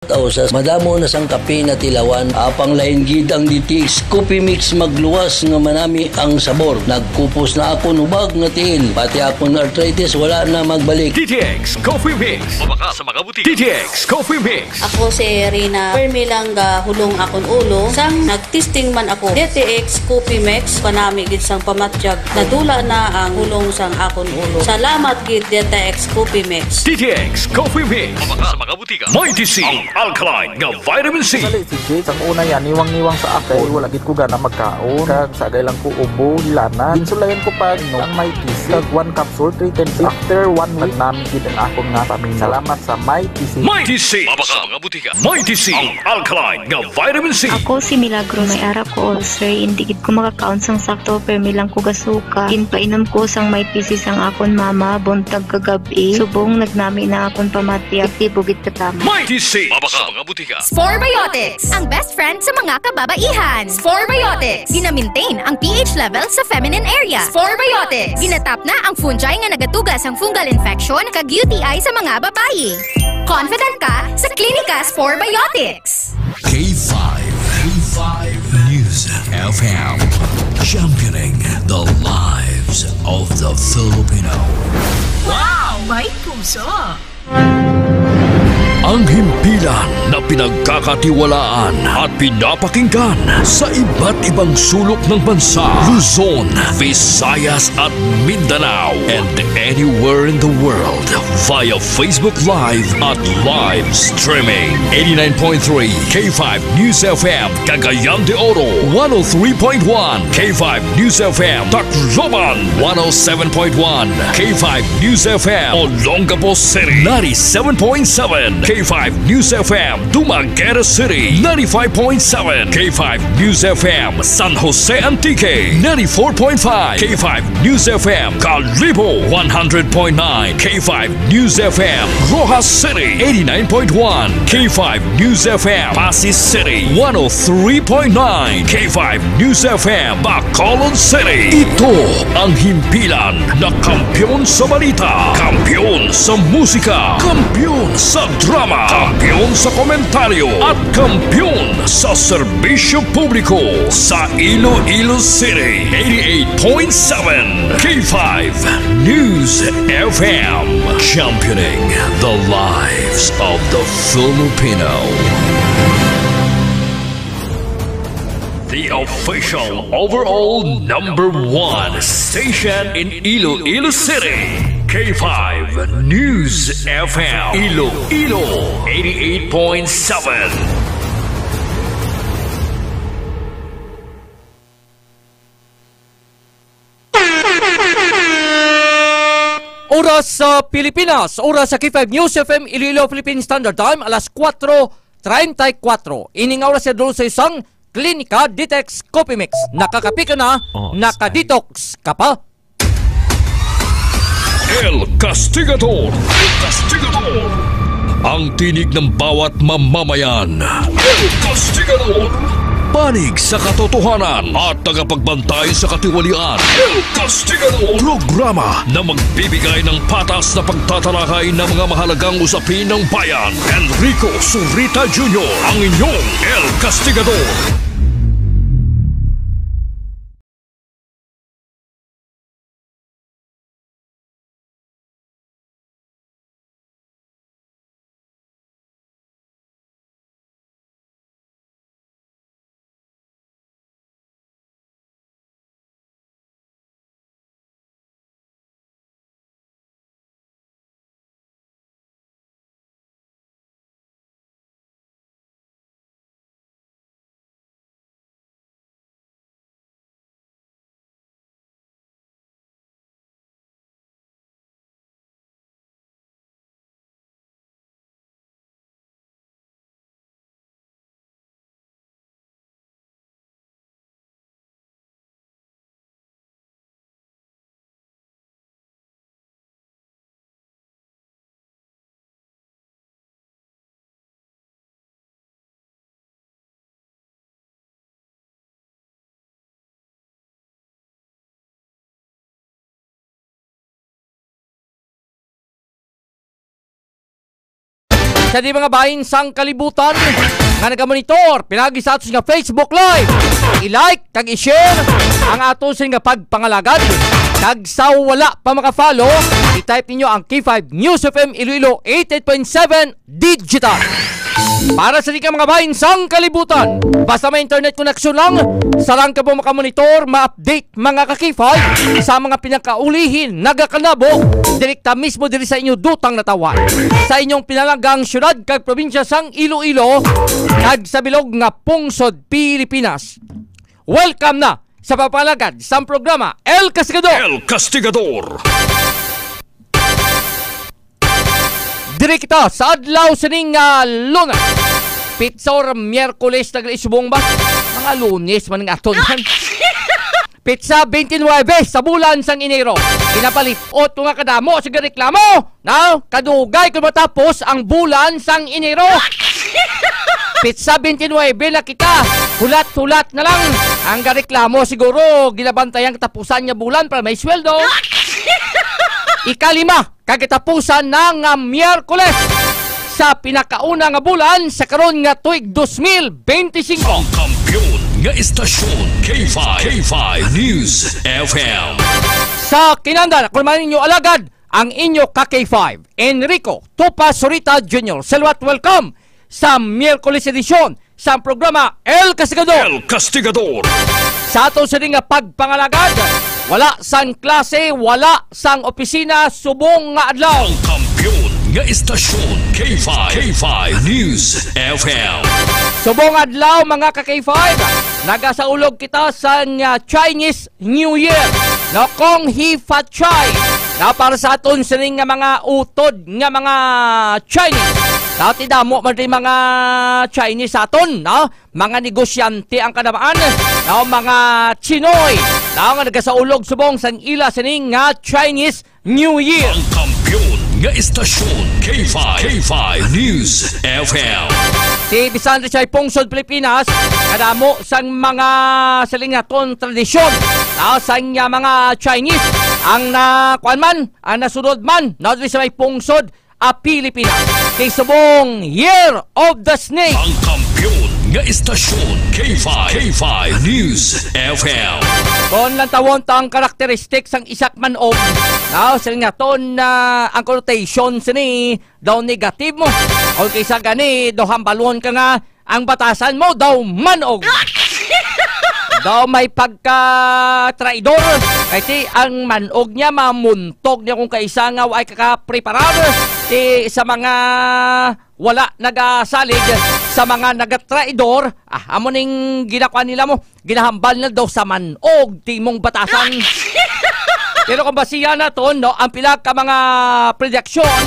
Aw sa madamo na sang kape na tilawan, apang lain gid ang DTX Coffee Mix magluwas nga manami ang sabor. Nagkupos na ako nubag nga tiil, pati akong arthritis wala na magbalik. DTX Coffee Mix. Mabaka sa mga butika. DTX Coffee Mix. Ako si Rina, permi lang ga hulong akon ulo. Sang nagtesting man ako, DTX Coffee Mix panami gid sang pamatyag. Nadula na ang hulong sang akon ulo. Salamat gid DTX Coffee Mix. DTX Coffee Mix. Mabaka sa mga butika. Mighty C. Alkaline nga vitamin C. Sali si Jake, ang una yan, niwang-niwang sa akin. Wala gid ko gana magkaon. Kag sagay lang ko ubo, hilana. Insulayan ko pag no, ang Mighty C. Kag 1 capsule, 3 times. After 1 week, nagnamit gid ang akong nga pamilya. Salamat sa Mighty C. Mighty C. Mabaka sa mga butika. Mighty C. Ang alkaline nga vitamin C. Ako si Milagro, may ara ko ulcer. Hindi gid ko makakaon sang sakto, permi lang ko gasuka. Ginpainom ko sang Mighty C sang akon mama, buntag kagabi. Subong nagnami na akon pamatya. Aktibo gid katama. Mighty C. Mabaka sa mga butika. Sporebiotics, ang best friend sa mga kababaihan. Sporebiotics, gina-maintain ang pH level sa feminine area. Sporebiotics, ginatap na ang fungi nga nagatugas ang fungal infection kag UTI sa mga babayi. Confident ka sa Klinika Sporebiotics. K5 News FM, championing the lives of the Filipino. Wow! May puso! Ang himpilan na pinagkakatiwalaan at pinapakinggan sa iba't ibang sulok ng bansa, Luzon, Visayas at Mindanao, and anywhere in the world via Facebook Live at live streaming. 89.3 K5 News FM, Cagayan de Oro, 103.1 K5 News FM, Tacloban, 107.1 K5 News FM, Olongapo City, 97.7 K5 News FM, Dumaguete City, 95.7 K5 News FM, San Jose Antique, 94.5 K5 News FM, Calibo, 100.9 K5 News FM, Rojas City, 89.1 K5 News FM, Pasig City, 103.9 K5 News FM, Bacolod City. Ito ang himpilan na kampiyon sa balita, kampiyon sa musika, kampiyon sa drama, kampiyon sa komentaryo at kampiyon sa serbisyo publiko sa Iloilo City. 88.7 K5 News FM, championing the lives of the Filipino. The official overall #1 station in Iloilo City. K5 News FM, Iloilo 88.7. Oras sa Pilipinas, oras sa K5 News FM, Iloilo Philippine Standard Time, alas 4:34. Ining oras sa dulo sa isang Klinika DTX Coffee Mix. Nakakapi ka na, nakadetox ka pa. El Castigador. El Castigador. Ang tinig ng bawat mamamayan. El Castigador. Panig sa katotohanan at tagapagbantay sa katiwalian. El Castigador. Programa na magbibigay ng patas na pagtatalakay ng mga mahalagang usapin ng bayan. Enrico Surita Jr. ang inyong El Castigador. sa di mga bahin sang kalibutan nga nagamonitor pinagi sa ato nga Facebook Live. I-like kag i-share ang ato nga pagpangalagad. Kag sa wala pa maka-follow, i-type ninyo ang K5 News FM Iloilo 88.7 Digital. Para sa di ka mga bahin sang kalibutan, basta may internet connection lang, sarang ka po makamonitor, ma-update mga ka-K5 sa mga pinakaulihin, nagakanabo, direkta mismo diri sa inyo dutang natawan. Sa inyong pinalagang syudad kag probinsya sang Iloilo, kag sa bilog nga pungsod Pilipinas. Welcome na sa papalagad sa programa El Castigador. El Castigador. Diri kita sa adlaw sining Lunes. Pizza or Miyerkules nag-isubong ba? Mga Lunes man ng aton man. Pizza 29 sa bulan sang Enero. Pinapalipot nga kadamo sa reklamo. Now, kadugay kung matapos ang bulan sang Enero. Pizza 29 na kita. Hulat-hulat na lang. Ang reklamo siguro ginabantayang katapusan niya bulan para may sweldo. Ikalima, kagatapusan ng Miyerkules sa pinakauna nga bulan sa karon nga tuig 2025. Ang kampiyon nga istasyon K5 News FM. Sa kinanda, kung man ninyo alagad, ang inyo ka-K5, Enrico Tupa Sorita Jr. Salwat, welcome sa Miyerkules edisyon sa programa El Castigador. El Castigador. Sa ato sa nga pagpangalagad, wala sang klase, wala sang opisina, subong nga adlaw. Ang kampiyon nga istasyon K5 News FM. Subong adlaw mga ka-K5, nagasaulog kita sa Chinese New Year. No kong Hifachay. Na para sa aton sa nga mga utod nga mga Chinese. Dati damo man rin mga Chinese aton, no? Mga negosyante ang kanamaan, no? Mga Chinoy, no? Nga nagasaulog subong sang ila sining nga Chinese New Year. Ang kampiyon nga istasyon K5 News FM. Si Bisan Richay Pungsod, Pilipinas, kadamo sang mga salingaton tradisyon, no? Sang mga Chinese ang kuan man, ang nasunod man, no? Sa may Pungsod, Pilipinas. Kay subong Year of the Snake. Ang kampiyon nga istasyon K5 News FM. Kon lang tawon ang karakteristik sang isak manog. Now, sa nga ton ang connotation sini daw negative mo. O kaysa gani daw hambalon ka nga ang batasan mo daw manog. Daw may pagka-traidor. Kasi ang manog niya mamuntog niya kung kaisa nga ay kakapreparar sa mga wala nagasalig, sa mga nagatraidor. Amo ning ginakuha nila mo, ginahambal na daw sa manog timong batasan. Pero kung basihan na to, no, ang pila ka mga prediksyon,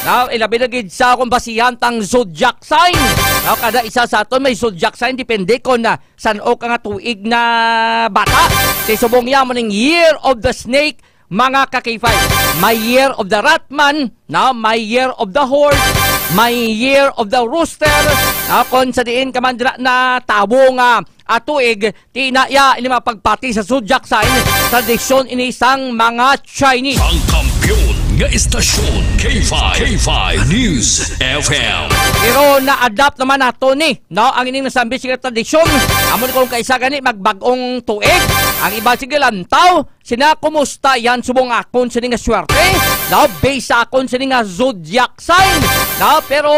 no, ilabi na gid sa kung basihan tang zodiac sign. No, kada isa sa aton may zodiac sign, depende ko na san o ka nga tuig na bata. Kay subong yamon ng Year of the Snake, mga ka-K5. May Year of the Ratman, no, may Year of the Horse, may Year of the Rooster. No, kung sa diin kamandra na tabo nga tuig, tinaya ini mapagpati sa zodiac sign, tradisyon ini sang mga Chinese. Ang kampiyon nga istasyon K5 News FM. Pero na-adapt naman nato ni, no, ang ining nasambi siya tradisyon. Amon kung kaisa gani magbagong tuig, ang iba sige lantaw, sina kumusta yan subong akon sini nga swerte, no, based sa akon sini nga zodiac sign, no, pero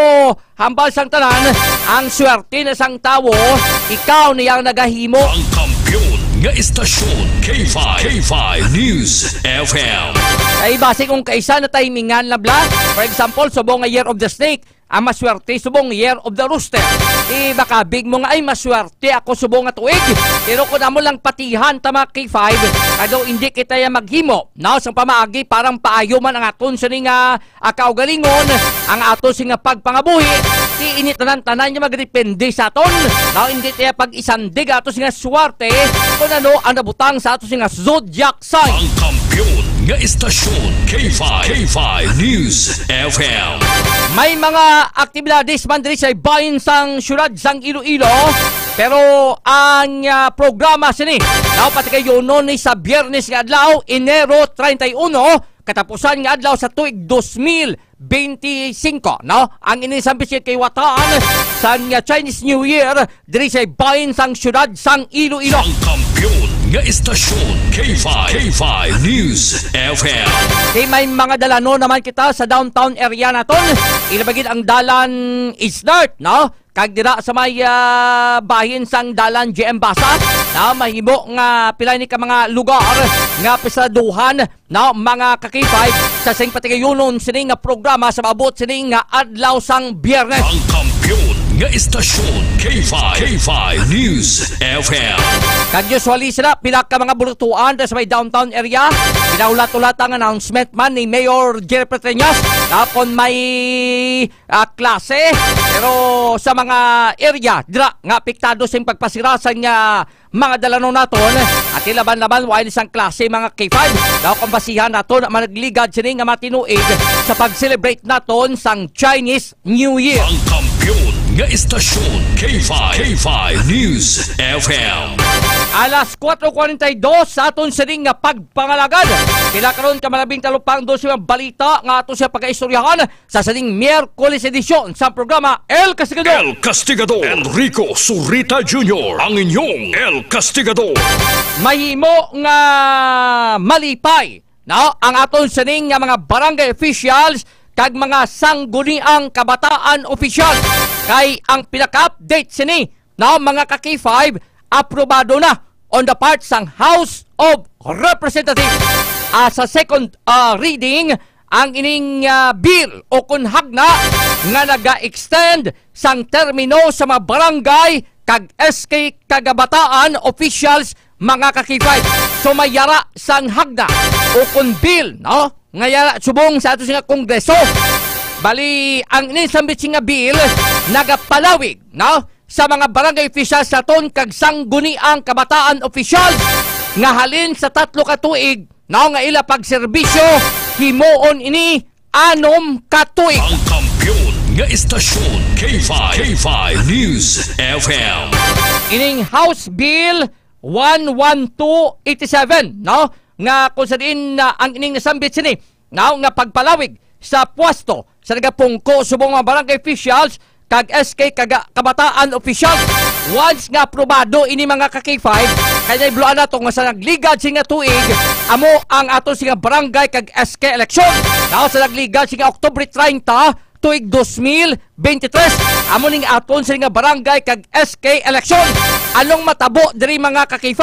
hambal sang tanan, ang swerte na sang tawo, ikaw niyang nagahimo. Ang kampiyon nga istasyon K5 News FM. Ay base kung kaisa na timingan na bla, for example, subong nga Year of the Snake, ang maswerte subong Year of the Rooster. Baka big mo nga ay maswerte ako subong nga tuig. Pero kung amo lang patihan tama K5, kado hindi kita ya maghimo. Now, sang pamaagi parang paayo man ang aton sa nga kaugalingon, ang aton nga pagpangabuhi. Init tanan niya magdepende sa aton. Now, hindi tayo pag-isandig ato nga swerte kung ano ang nabutang sa ato nga zodiac sign. Ang kampiyon nga istasyon K5 News FM. May mga aktibidades man diri sa bahin sang syudad sang Iloilo, pero ang programa sini daw pati kayo noon sa Biyernes nga adlaw, Enero 31, katapusan nga adlaw sa tuig 2025. 25, no? Ang inisambi siya kay Wataan sang Chinese New Year diri sa bahin sang syudad sang Iloilo. Ang kampiyon nga istasyon K5 News FM. Kay may mga dalano naman kita sa downtown area naton. Ilabagid ang dalan Isnart, no? Kag dira sa may bahin sang dalan GM Basa, na mahimo nga pila ni ka mga lugar nga pisaduhan na mga kakipay sa sing patigayunon sini nga programa sa maabot sini nga adlaw sang Biyernes. Ang kampiyon nga istasyon K5 News FM. Kag usually sila pila ka mga bulutuan sa may downtown area. Pinaulat-ulat ang announcement man ni Mayor Jerry Petreñas kapon may klase, pero sa mga area dira nga apektado sa pagpasira sa mga dalano naton at ilaban-laban while isang klase mga K5 daw kung basihan naton managligad sini nga matinuig sa pag-celebrate naton sang Chinese New Year. Ang kampiyon nga istasyon K5 News FM. Alas 4:42 sa aton sining nga pagpangalagad. Pila karon ka malabing talupang dos yung balita nga ato siya pagkaistoryahan sa sining Miyerkules edisyon sa programa El Castigador. El Castigador Enrico Surita Jr. ang inyong El Castigador. Mahimo nga malipay, no? Ang aton sining nga mga barangay officials kag mga sangguniang kabataan official kay ang pinaka-update sini, no, mga ka-K5 aprobado na on the part sang House of Representatives sa second reading ang ining bill o kunhagna nga naga-extend sang termino sa mga barangay kag SK kagabataan officials mga ka-K5. So mayara sang hagna o kun bill, no, nga yara subong sa ato nga kongreso. Bali ang inisambit nga bill nagapalawig, no, sa mga barangay officials sa ton kag sangguniang kabataan officials nga halin sa 3 ka tuig, no, nga ila pagserbisyo himoon ini 6 ka tuig. Ang kampiyon nga istasyon K5 News FM. Ining House Bill 11287, no, nga kung sa din ang ining nasambit sini, no, nga pagpalawig sa pwesto sa nagapungko subong mga barangay officials kag SK kabataan officials. Once nga aprobado ini mga ka-K5 kaya ibloan na to nga sa nagligad singa tuig amo ang ato singa barangay kag SK election, no, sa nagligad singa Oktubre 30 tuig 2023 amo ning aton singa barangay kag SK election. Anong matabo diri mga ka-K5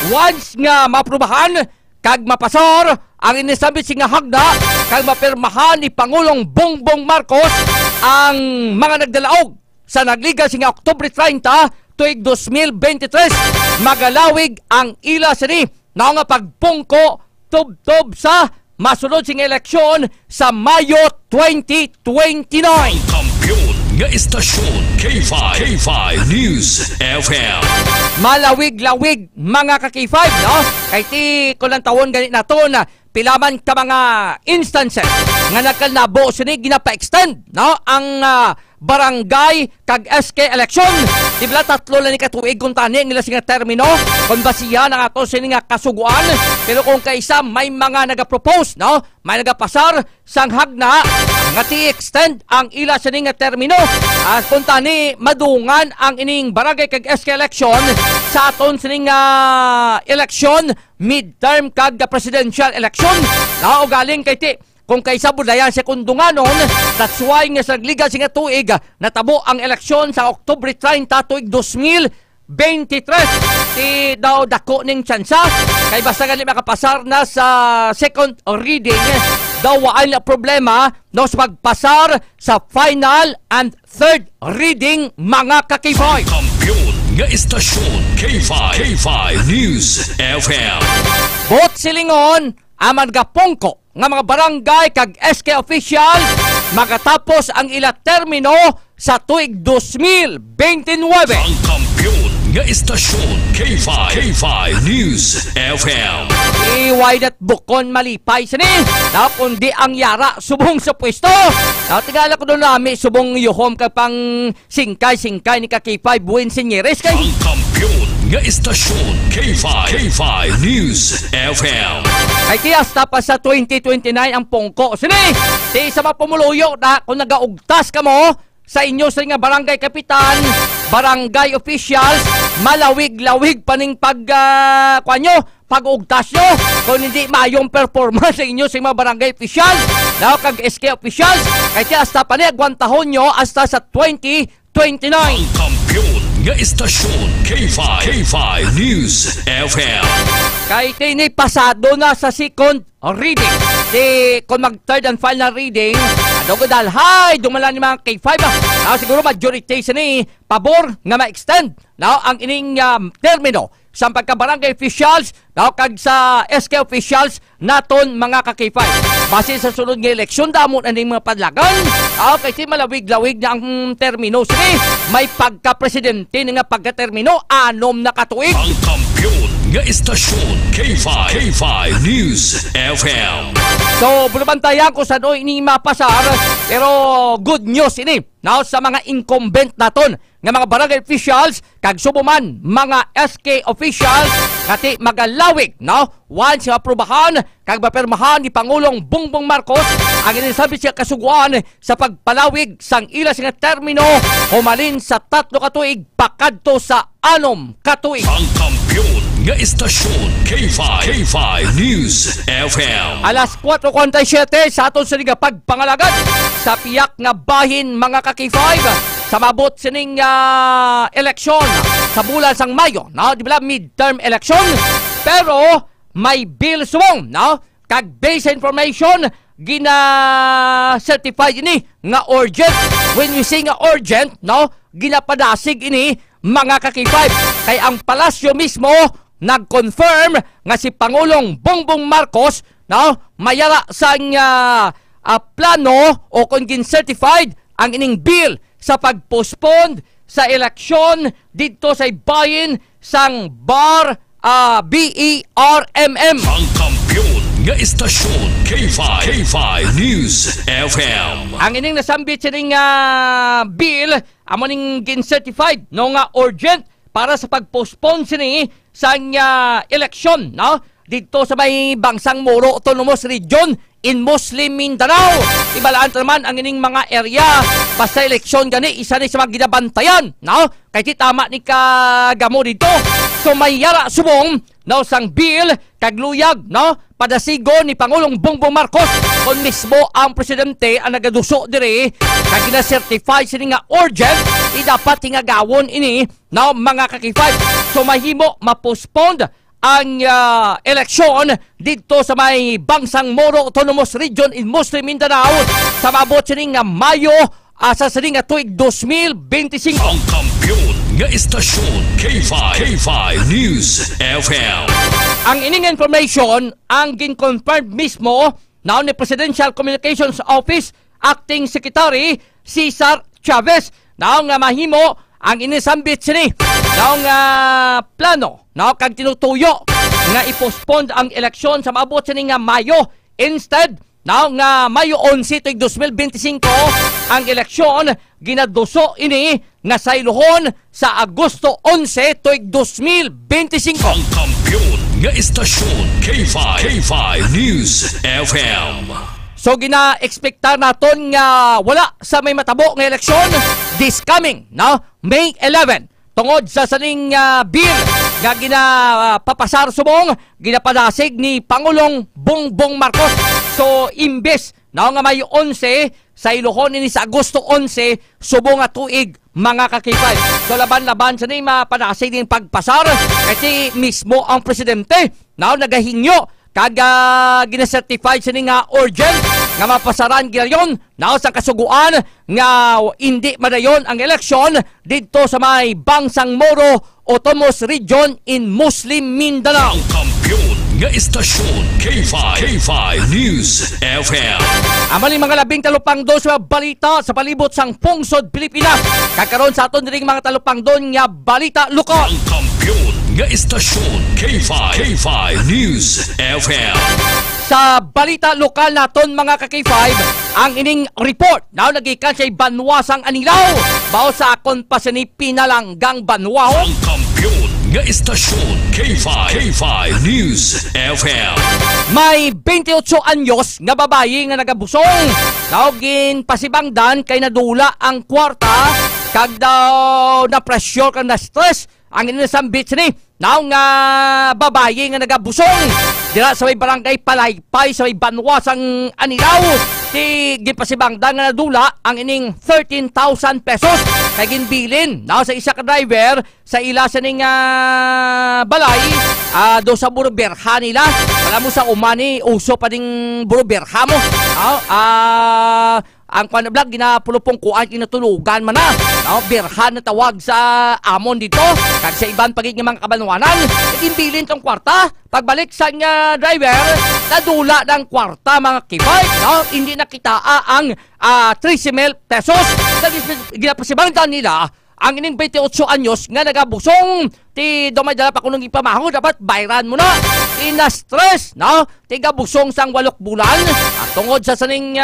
once nga maaprubahan kag mapasar ang inisabit singa hagda kag mapirmahan ni Pangulong Bongbong Marcos ang mga nagdalaog sa nagliga singa Oktubre 30 tuig 2023 magalawig ang ila sini na nga pagpungko tub-tub sa masunod singa eleksyon sa Mayo 2029. Kampiyon nga istasyon K5 News FM. Malawig-lawig mga ka-K5, no? Kay ti ko lang tawon ganit na to na pilaman ka mga instances nga nagkalnabo sini ginapa-extend, no, ang barangay kag SK election. Dibla 3 lang ni katuig kung tani nila singa termino kung basihan ang ato sini nga kasuguan, pero kung kaisa may mga nagapropose, no, may nagapasar sang hagna nga ti-extend ang ila sini nga termino at kung tani madungan ang ining barangay kag SK election sa aton sini nga election midterm kag presidential election, na galing kay ti kung kaysa budayan sa kundunganon. That's why nga sa nagliga singa tuig natabo ang eleksyon sa Oktubre 30 tuig 2023. Ti daw dako ning tsansa kay basta gali makapasar na sa second reading daw waay na problema, no, sa pagpasar sa final and third reading mga ka-K5. Kampiyon nga istasyon K5 News FM. Bot silingon aman gapungko nga mga barangay kag SK official magatapos ang ila termino sa tuig 2029. Ang kampiyon nga istasyon K5 News FM. Iway dat bukon malipay sini na kundi ang yara subong sa pwesto. Na tigala ko doon nami subong yuhom kag pang singkay ni ka K5 buwin sinyeres kay. Ang kampiyon nga istasyon K5 News FM. Kay tiyas pa sa 2029 ang pungko. Sini, di sa mapumuluyo na kung nagaugtas ka mo sa inyo sa nga barangay kapitan, barangay officials, malawig-lawig pa ning pag-ugtas nyo. Kung hindi mayong performance sa inyo sa mga barangay officials, na kag SK officials, kay tiyas pa ni agwantahon nyo hasta sa 2029. Ang kampiyon nga istasyon K5 News FM. Kay tini pasado na sa second reading. Kung mag third and final reading, dalhay dumala ni mga K5. Siguro majority sa ni pabor nga ma-extend ang ining termino sa pagka-barangay officials kag sa SK officials naton mga ka-K5. Base sa sunod nga eleksyon, damo na mga padlagan. Kay malawig-lawig na ang termino. Sige, may pagka-presidente nga pagka-termino, 6 na katuig. Ang kampiyon nga istasyon K5 News FM. So, bulabantayan ko sa ini mapasar, pero good news ini. Now, sa mga incumbent naton nga mga barangay officials, kag subuman mga SK officials, kati magalawig, once aprubahan, kag mapermahan ni Pangulong Bongbong Marcos, ang inisabi siya kasuguan sa pagpalawig sang ila nga termino, humalin sa 3 katuig, pakadto sa 6 katuig. Ang kampiyon nga istasyon K5 News FM. Alas 4:47 sa aton sa pagpangalagad sa piyak nga bahin mga ka-K5 sa mabot sining eleksyon sa bulan sang Mayo, di ba midterm election, pero may bill sumong, kag based information gina-certify ini nga urgent. When we say nga urgent, ginapadasig ini mga ka-K5. Kay ang palasyo mismo nag-confirm nga si Pangulong Bongbong Marcos mayara sa plano o kung gin-certified ang ining bill sa pag-postpone sa eleksyon dito sa bayin sang BERMM. Ang kampiyon nga istasyon K5 News FM. Ang ining nasambit sining bill amo ning gin-certified nga urgent para sa pag-postpone sini sang eleksyon dito sa may Bangsang Moro Autonomous Region in Muslim Mindanao. Ibalaan naman ang ining mga area basta eleksyon gani isa ni sa mga ginabantayan, kay ti tama ni kagamo dito. So may yara subong sang bill kagluyag padasigo ni Pangulong Bongbong Marcos kung mismo ang presidente ang nagaduso dire kag gina-certify sini nga urgent dapat tingagawon ini mga ka-K5. So mahimo ma-postpone ang eleksyon dito sa may Bangsang Moro Autonomous Region in Muslim Mindanao sa mabot sining nga Mayo sa sining nga tuig 2025. Ang kampiyon nga istasyon K5 News FM. Ang ining information ang gin-confirm mismo ni Presidential Communications Office Acting Secretary Cesar Chavez nga mahimo ang inisambit sini plano kag tinutuyo nga i-postpone ang eleksyon sa maabot sini nga Mayo. Instead nga Mayo 11 tuig 2025 ang eleksyon ginaduso ini nga sayluhon sa Agosto 11 tuig 2025. Ang kampiyon nga istasyon K5 News FM. So gina-expectar naton nga wala sa may matabo nga eleksyon this coming May 11 tungod sa saning bill nga ginapapasar subong ginapadasig ni Pangulong Bongbong Marcos. So imbes nga may 11 sa iluhon ini sa Agosto 11 subong nga tuig mga ka-K5. So laban-laban sa ni mapadasig din pagpasar kasi mismo ang presidente nagahingyo kag gina-certify sa nga urgent nga mapasaran gilyon sa kasuguan nga hindi madayon ang eleksyon dito sa may Bangsang Moro Autonomous Region in Muslim Mindanao. Ang kampiyon nga istasyon K5 News FM. Amaling mga 13 sa balita sa palibot sang pungsod Pilipinas. Kakaroon sa aton diring mga talupangdon nga balita lokal. Ang kampiyon nga istasyon K5 News FM. Sa balita lokal naton mga ka-K5, ang ining report nagikan sa Banwasang Anilaw. Bao sa akon pa sa ni Pinalanggang Banwao. Ang kampiyon nga istasyon K5 News FM. May 28 anyos nga babayi nga nagabusong. Naugin pasibangdan kay nadula ang kwarta kag daw na pressure kag na stress ang inasambit ni naw nga babayi nga nagabusong dira sa may barangay Palaypay sa may Banwasang Anilaw. Ti gipasibangdan nga nadula ang ining 13,000 pesos kay ginbilin naw sa isa ka driver sa ila sa ning balay do sa buroberha nila. Alam mo sa umani uso pa ding buroberha mo. Ang vlog ginapulupong kuan kinatulugan man na. Berhan na tawag sa amon dito kag sa iban pagig nga mga kabanwanan. Ginbilin tong kwarta. Pagbalik sa nga driver, nadula ng kwarta mga kibay. Hindi nakitaa ang 13,000 pesos. Ginapasibangdan nila ang ining 28 anyos nga nagabusong. Ti domay dala pa kunong ipamaho dapat bayran mo na. Ina-stress, no? Ti gabusong sang 8 bulan at tungod sa saning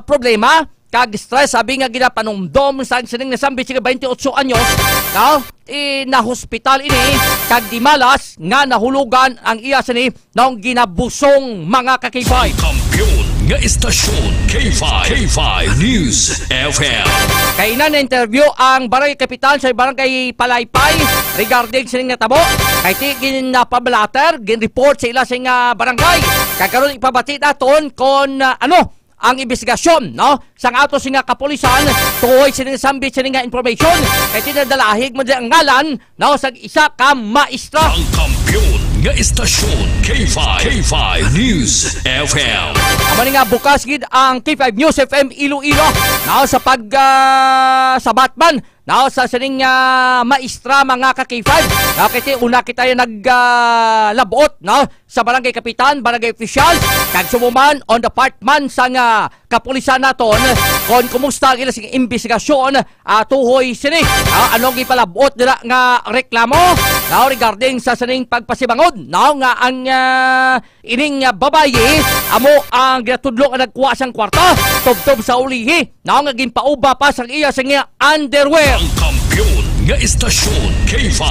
problema kag stress sabi nga ginapanumdom sang sining nasambi siya 28 anyos, no? Na hospital ini kag di malas nga nahulugan ang iya sini nang ginabusong mga kakibay. Kampiyon nga istasyon K5 News FM. Kay na interview ang barangay kapitan sa barangay Palaypay regarding sining natabo. Kay ti ginapablater, gin-report sa ila sa barangay. Kay karon ipabati naton kon ang investigasyon, no? Sang ato singa kapulisan, tuhoy sinasambi sininga information. Kay tinadalahig mo ang ngalan, no? Sa isa ka maestra. Ang kampiyon nga istasyon K5 News FM. Amani nga bukas gid ang K5 News FM Iloilo, no? Sa sa Batman, no? Sa sining maestra mga ka-K5. No? Kaya una kita yung naglabot, no? Sa barangay kapitan, barangay official, kag sumuman on the part man sa kapulisan naton kon kumusta ang ilang investigasyon tuhoy sini. Anong ipalabot nila nga reklamo regarding sa sining pagpasibangod nga ang ining babayi amo ang ginatudlo nga nagkuha sang kwarta tubtob sa ulihi nga ginpauba pa sa iya sa underwear. Ang kampiyon nga istasyon K5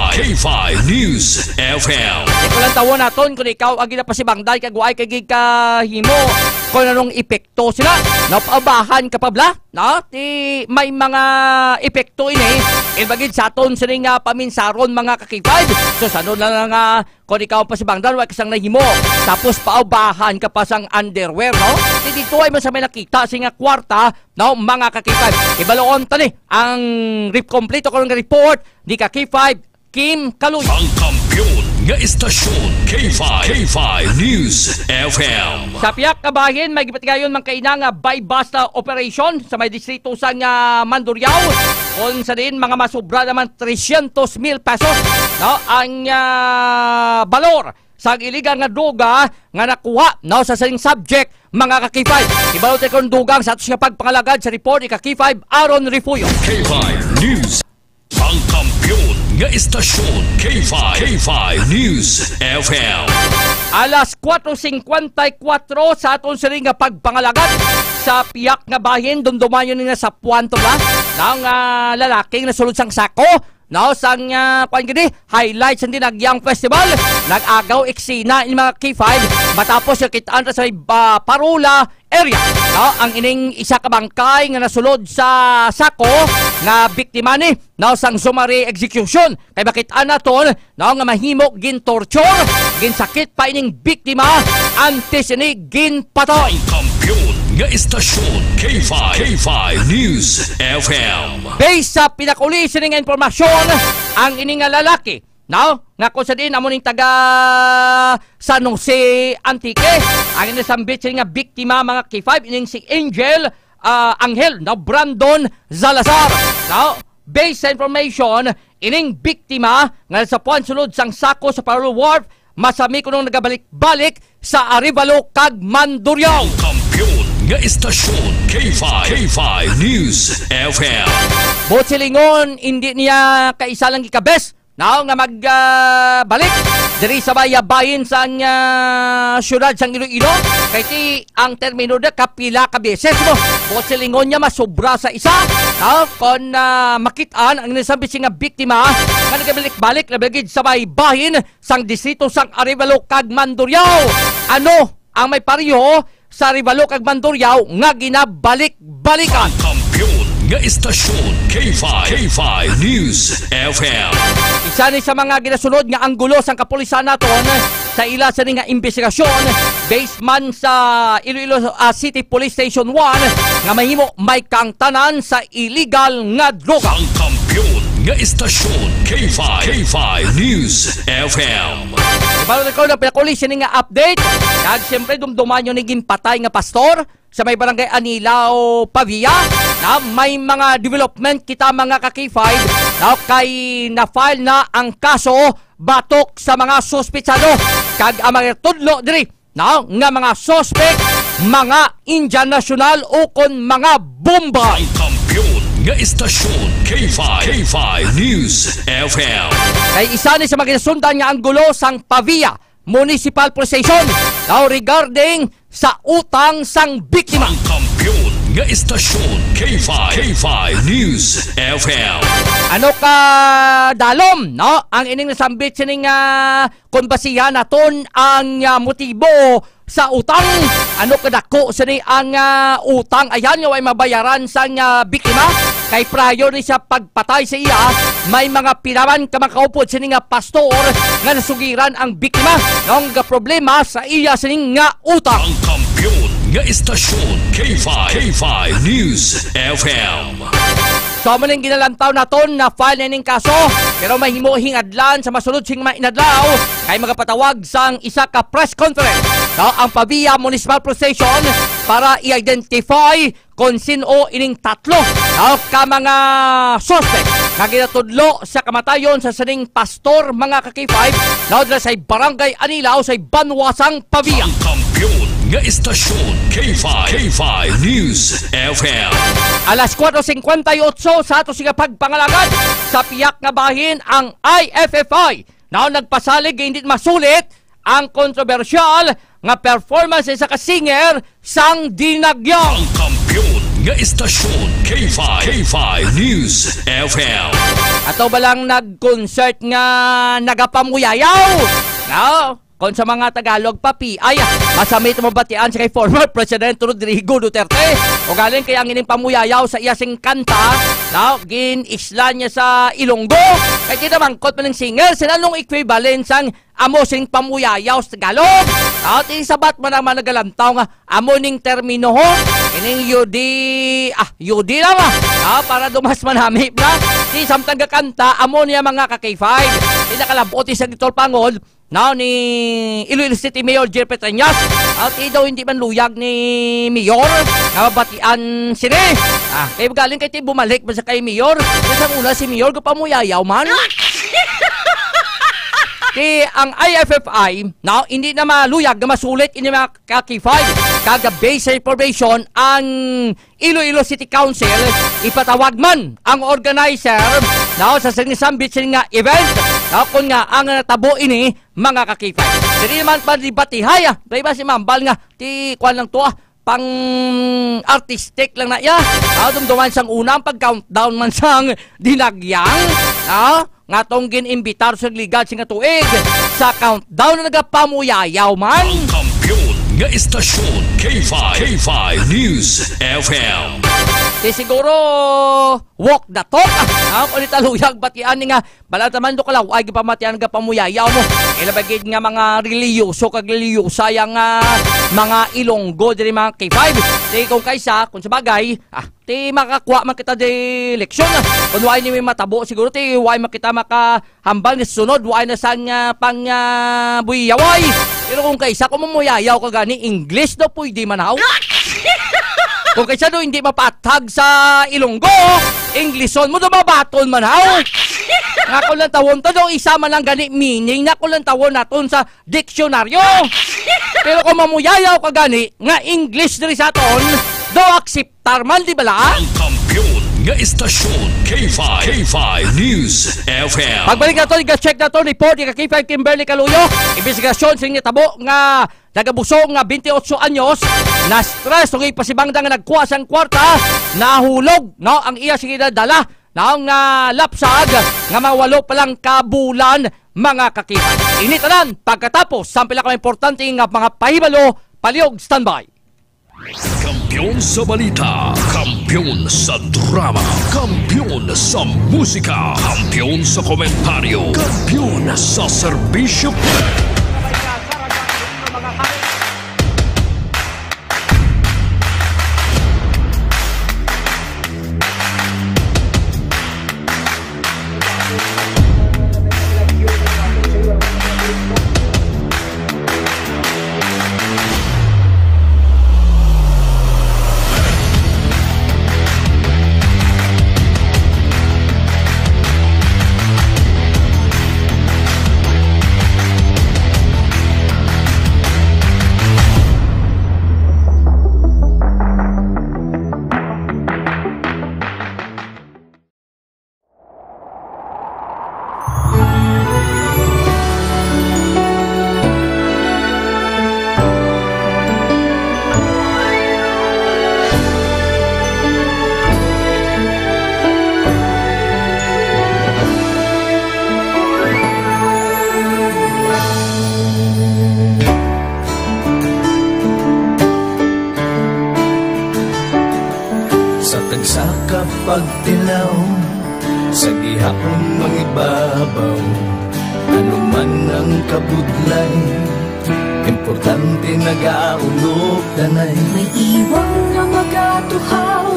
News FM. Ikulang tawon naton kung ikaw ang ginapasibangday kagway kay kahimo kung anong epekto sila. Napaabahan ka pa bla? No? May mga epekto ini. Ibagid sa aton sining paminsaron mga kakipad. So sa na nga kung ikaw ang pasibangdan, wala kasang nahimo. Tapos paubahan ka pa sang underwear, no? Dito ay man sa may nakita sa kwarta, no? Mga kakipad. Ibaloon tani ang complete ko ng report ni Kakipad Kim Kaluy. Ang kampiyon nga istasyon K5 News FM. Sa piyak kabahin, may gipatigayon man kaina nga buy-bust operation sa may distrito sa Mandurriao. Kung sa din mga masubra naman 300,000 pesos, no? Ang balor sa iligang nga duga nga nakuha, no? Sa saling subject mga kakifay. Ibalot kong dugang sa ato siya pagpangalagad sa report ni Kakifay Aaron Rifuyo. K5 News. Ang kampiyon nga istasyon K5 News FM. Alas 4:54 sa aton siring nga pagpangalagad sa piyak nga bahin dumdumayon nga sa Puanto ba ng lalaking nasulod sang sako. No, sang highlights ng Dinagyang Festival. Nag-agaw eksena in mga K5 matapos yung kitaan sa Parula area. No, ang ining isa ka bangkay nga nasulod sa sako nga biktima ni sang summary execution. Kay bakitaan naton nga mahimok gin torture, gin sakit pa ining biktima antes ni gin patay. Kampiyon nga istasyon K5 News FM. Based sa pinakuli sining informasyon, ang ining lalaki, no? Nga kung sa din amuning taga San Jose Antique, ang inasambit sining biktima mga K5 ining si Angel Angel, no? Brandon Zalazar, no? Based sa information, ining biktima nga sa puan sulod sang sako sa Parolo Wharf, masami ko nung nagabalik-balik sa Arevalo kag Mandurriao. Nga istasyon K5 News FM. Bot silingon, hindi niya kaisa lang ikabes nga magbalik diri sa bayin sa syudad sang Iloilo. Kay ti ang termino na kapila ka beses mo. Bukod sa lingon niya masobra sa isa. Kung makitaan ang nasabi nga biktima nga nagabalik-balik na bagid sa bayin sang distrito sang Arevalo kag Mandurriao. Ano ang may pariho sa Arevalo kag Mandurriao nga ginabalik-balikan? Kampiyon nga istasyon K5 News FM. Isa ni sa mga ginasunod nga anggulo sang kapulisan naton sa ila sa nga investigasyon based man sa Iloilo City Police Station 1 nga mahimo may kangtanan sa illegal nga droga. Ang kampiyon nga istasyon K5 News FM. Ibalo ko na pinakulis nga update. Kag siyempre dumduman nyo naging patay nga pastor sa may barangay Anilao, Pavia na may mga development kita mga ka-K5 na kay na-file na ang kaso batok sa mga suspitsado kag ang mga tudlo diri na nga mga suspect mga Indian National o kon mga Bombay. Ang kampiyon nga istasyon K5 News FM. Kay isa ni sa mga ginasundan nga anggulo sang Pavia Municipal Police Station now regarding sa utang sang biktima. Ang kampiyon nga istasyon K5 News FM. Ano ka dalom, no? Ang ining nasambit sining konbasihan naton ang motibo sa utang. Ano kadako sini ang utang ayan nga ay mabayaran sang biktima kay prior ni sa pagpatay sa iya may mga pinaman ka makaupod sini nga pastor nga nasugiran ang biktima ng problema sa iya sini nga utang. Ang kampiyon nga istasyon K5 News FM. So maning ginalantaw naton na file na ning kaso pero may himo hingadlan sa masunod sing mainadlaw kay magapatawag sang isa ka press conference ang Pavia Municipal Police Station para i-identify kung sino ining tatlo ka mga suspect na ginatudlo sa kamatayon sa saning pastor mga ka-K5 na sa barangay Anilao sa Banwasang Pavia. Ang kampiyon nga istasyon K5 News FM. Alas 4:58 sa ato siga pagpangalagad sa piyak nga bahin ang IFFI na nagpasalig hindi masulit ang kontrobersyal nga performance sa ka-singer sang Dinagyang. Ang kampiyon nga istasyon K5 News FM. Ato ba lang nag-concert nga nagapamuyayaw? No? Kung sa mga Tagalog papi, ay masamit mo batian sa kay former President Rodrigo Duterte. O galing kaya ang ining pamuyayaw sa iyasing kanta, no? Gin-isla niya sa Ilonggo. Kaya kita mangkot man ng singer, sila nung equivalent sang amo sing pamuyayaw sa Tagalog. At isabat man naman nagalantaw nga amo ning termino ho. Ining yudi lang para dumas manamip na. Di samtang kakanta, amo niya mga ka-K5. Di nakalabot sa Dr. Pangod, now ni Iloilo City Mayor Jer Petrañas at daw hindi man luyag ni Mayor nabatian sini kaya galing kay bumalik ba sa kay Mayor isang una si Mayor kapamuyayaw man kaya ang IFFI now hindi na maluyag na masulit ini mga ka-K5 kaga base information ang Iloilo City Council ipatawag man ang organizer now sa sinasambit nga event kung nga ang tabo ini mga ka-K5. Dili man pa dibatihay diba si Mambal nga ti kwan lang to pang artistic lang na ya. Dumduman sang unang pag-countdown man sang Dinagyang. Nga tong gin-imbitar sa ligad sing tuig sa countdown na nagapamuyayaw man. Ang kampiyon nga istasyon K5 News FM. Di siguro walk the talk. Ulit aluyag batian nga balataman do kalaw ay gipamatian nga pamuyayaw mo. Ilabagid nga mga reliyoso kag reliyosa yang mga Ilonggo diri mga K5. Di kung kaysa kung sa bagay ti makakuha man kita di leksyon. Kung why ni may matabo siguro ti why makita makahambal ni sunod why na sang pang buyaway. Pero kung kaysa kung mamuyayaw ka gani English do pwede man haw. Kung kaysa do hindi mapatag sa Ilonggo, Englishon mo do mabaton man haw. Nga ko lang tawon to do isa man lang gani meaning na ko lang tawon naton sa diksyonaryo. Pero kung mamuyayaw ka gani nga English diri sa aton, do akseptar man di bala? Ang kampiyon nga istasyon K5 News FM. Pagbalik nato, i-check nato report ni K5 Kimberly Caluyo. Investigasyon sa tabo nga nagabusong nga 28 anyos na stress ug ipasibangda nga nagkuha sang kwarta, nahulog no ang iya sige dala naong lapsag nga mawalo pa lang kabulan mga kakita. Initanan pagkatapos sa pila ka importante nga mga pahibalo, palihog standby. Kampiyon sa balita, kampiyon sa drama, kampiyon sa musika, kampiyon sa komentaryo, kampiyon sa serbisyo. Sa kapagtilaw, sa gihapon mangibabaw, ano man ang kabudlay, importante nagaulog tanay. May iwang nga magatuhaw,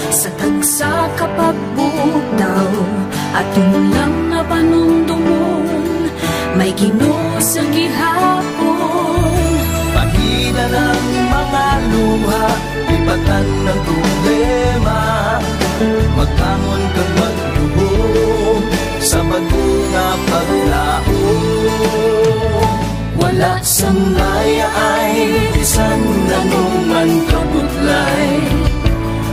sa tagsa kapagbudaw, at yun lang nga panumdumon, may Ginoo sa gihapon. Pagina ng mga luha, ibatan ng problema, magkamon kang maglubo sa bagunga paglao. Wala sang maya ay bisan nanuman kabudlay,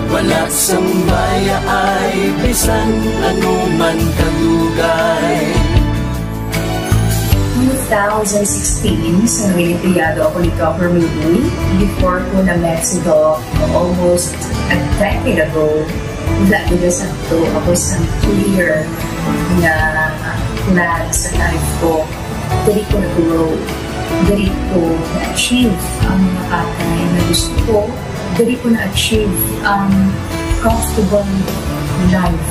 wala sang maya ay bisan nanuman kadugay. 2016, sa Olimpiado ako ni Dr. Milby. Before ko na Mexico, almost a decade ago, wala ko sa ito. Ako isang clear na plan sa life ko. Dali ko na-grow. Dali ko na-achieve ang mga katay na gusto ko. Dali ko na-achieve ang comfortable life.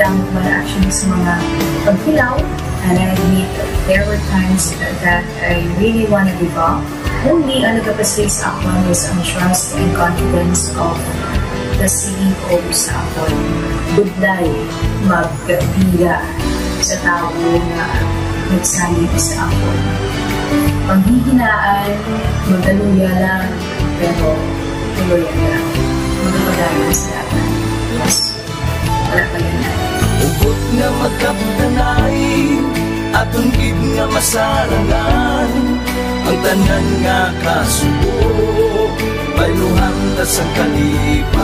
Dahil para actually sa mga pagpilaw. And I admit there were times that I really want to give up. Only ang nagkapaslis ako was ang trust and confidence of the CEO sa ako. Budlay, magkapila sa tao na nagsalit sa ako. Paghihinaan, magaluya lang, pero tuloy lang. Magpapadayon sa lahat. Yes, wala pa yan na. Ugot nga magkapdanay, atong gid nga masarangan, ang tanan nga kasubo, bayluhan ta sa kalipay.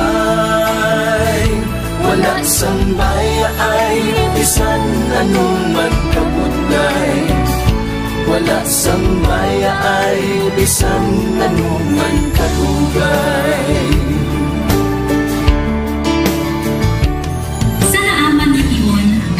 Wala sang baya ay bisan anuman kabudlay, wala sang baya ay bisan anuman kadugay.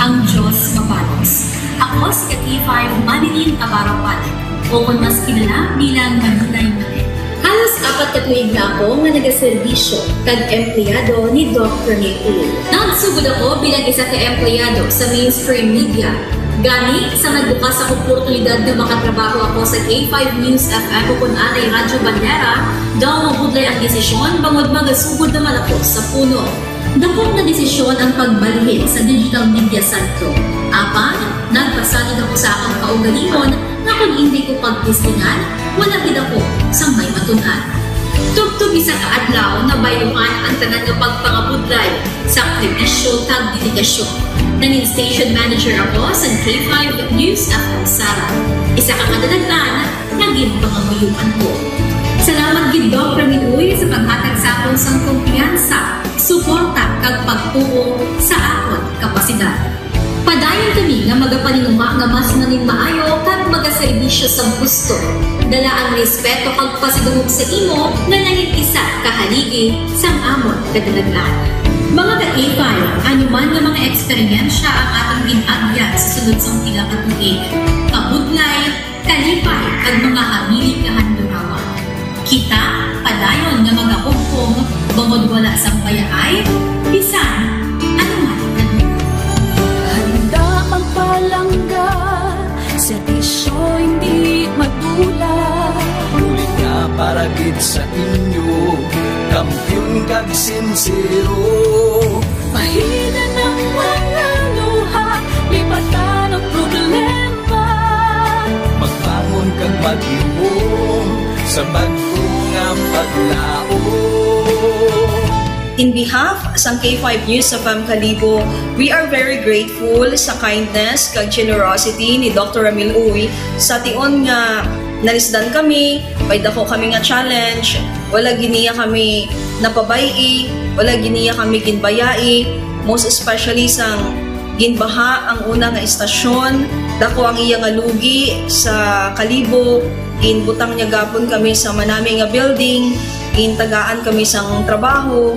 Ang Diyos mapalos. Ako si K5 Manilin Abarapan o kung mas kilala bilang Manulay Manin. Halos 4 ka tuig na ako nga nagaserbisyo kag empleyado ni Dr. Nicole. Nagsugod ako bilang isa ka empleyado sa mainstream media. Gani sa nagbukas ang oportunidad na makatrabaho ako sa K5 News FM o kung anay Radyo Bandera, daw mabudlay ang desisyon bangod magasugod naman ako sa puno. Dakot na desisyon ang pagbalhin sa digital media sentro. Apan, nagpasalig ako sa akong kaugalingon na kung hindi ko pagtistingan, wala gid ako sa may matunan. Tugtog isa ka adlaw na bayluhan ang tanan nga pagpangabudlay sa kritisyo kag dedigasyon. Naging station manager ako sa K5 News FM Sara. Isa ka kadadagdan, naging pangamuyuan ko. Salamat gid Dr. Minuy sa paghatag sa akong sang kumpiyansa suporta kag pagtuo sa akon kapasidad. Padayon kami nga magapaninuma nga mas nanging maayo kag magaserbisyo sa gusto. Dala ang respeto kag pasidungog sa imo nga nanging isa kahaligi sang amon kadalaglan. Mga ka-A5, anuman nga mga eksperyensya ang atong ginagyan sa sunod sang pila ka tuig. Kabudlay, kalipay kag mga habilig nga handurawan. Kita padayon nga magahugpong bangod wala sang payaay, bisan anuman. Handa ang palangga, serbisyo hindi madula. Ulit nga para gid sa inyo, kampiyon kag sincero. Mahina ng mga luha, lipatan ang problema. Magbangon kag mag-iom sa bago nga paglao. In behalf sa K5 News FM Kalibo, we are very grateful sa kindness kag generosity ni Dr. Ramil Uy sa tion nga nalisdan kami, may dako kami nga challenge, wala giniya kami napabayi, wala giniya kami ginbayai, most especially sang ginbaha ang una nga istasyon, dako ang iya nga lugi sa Kalibo, inbutang niya gapon kami sa manami nga building, intagaan kami sang trabaho,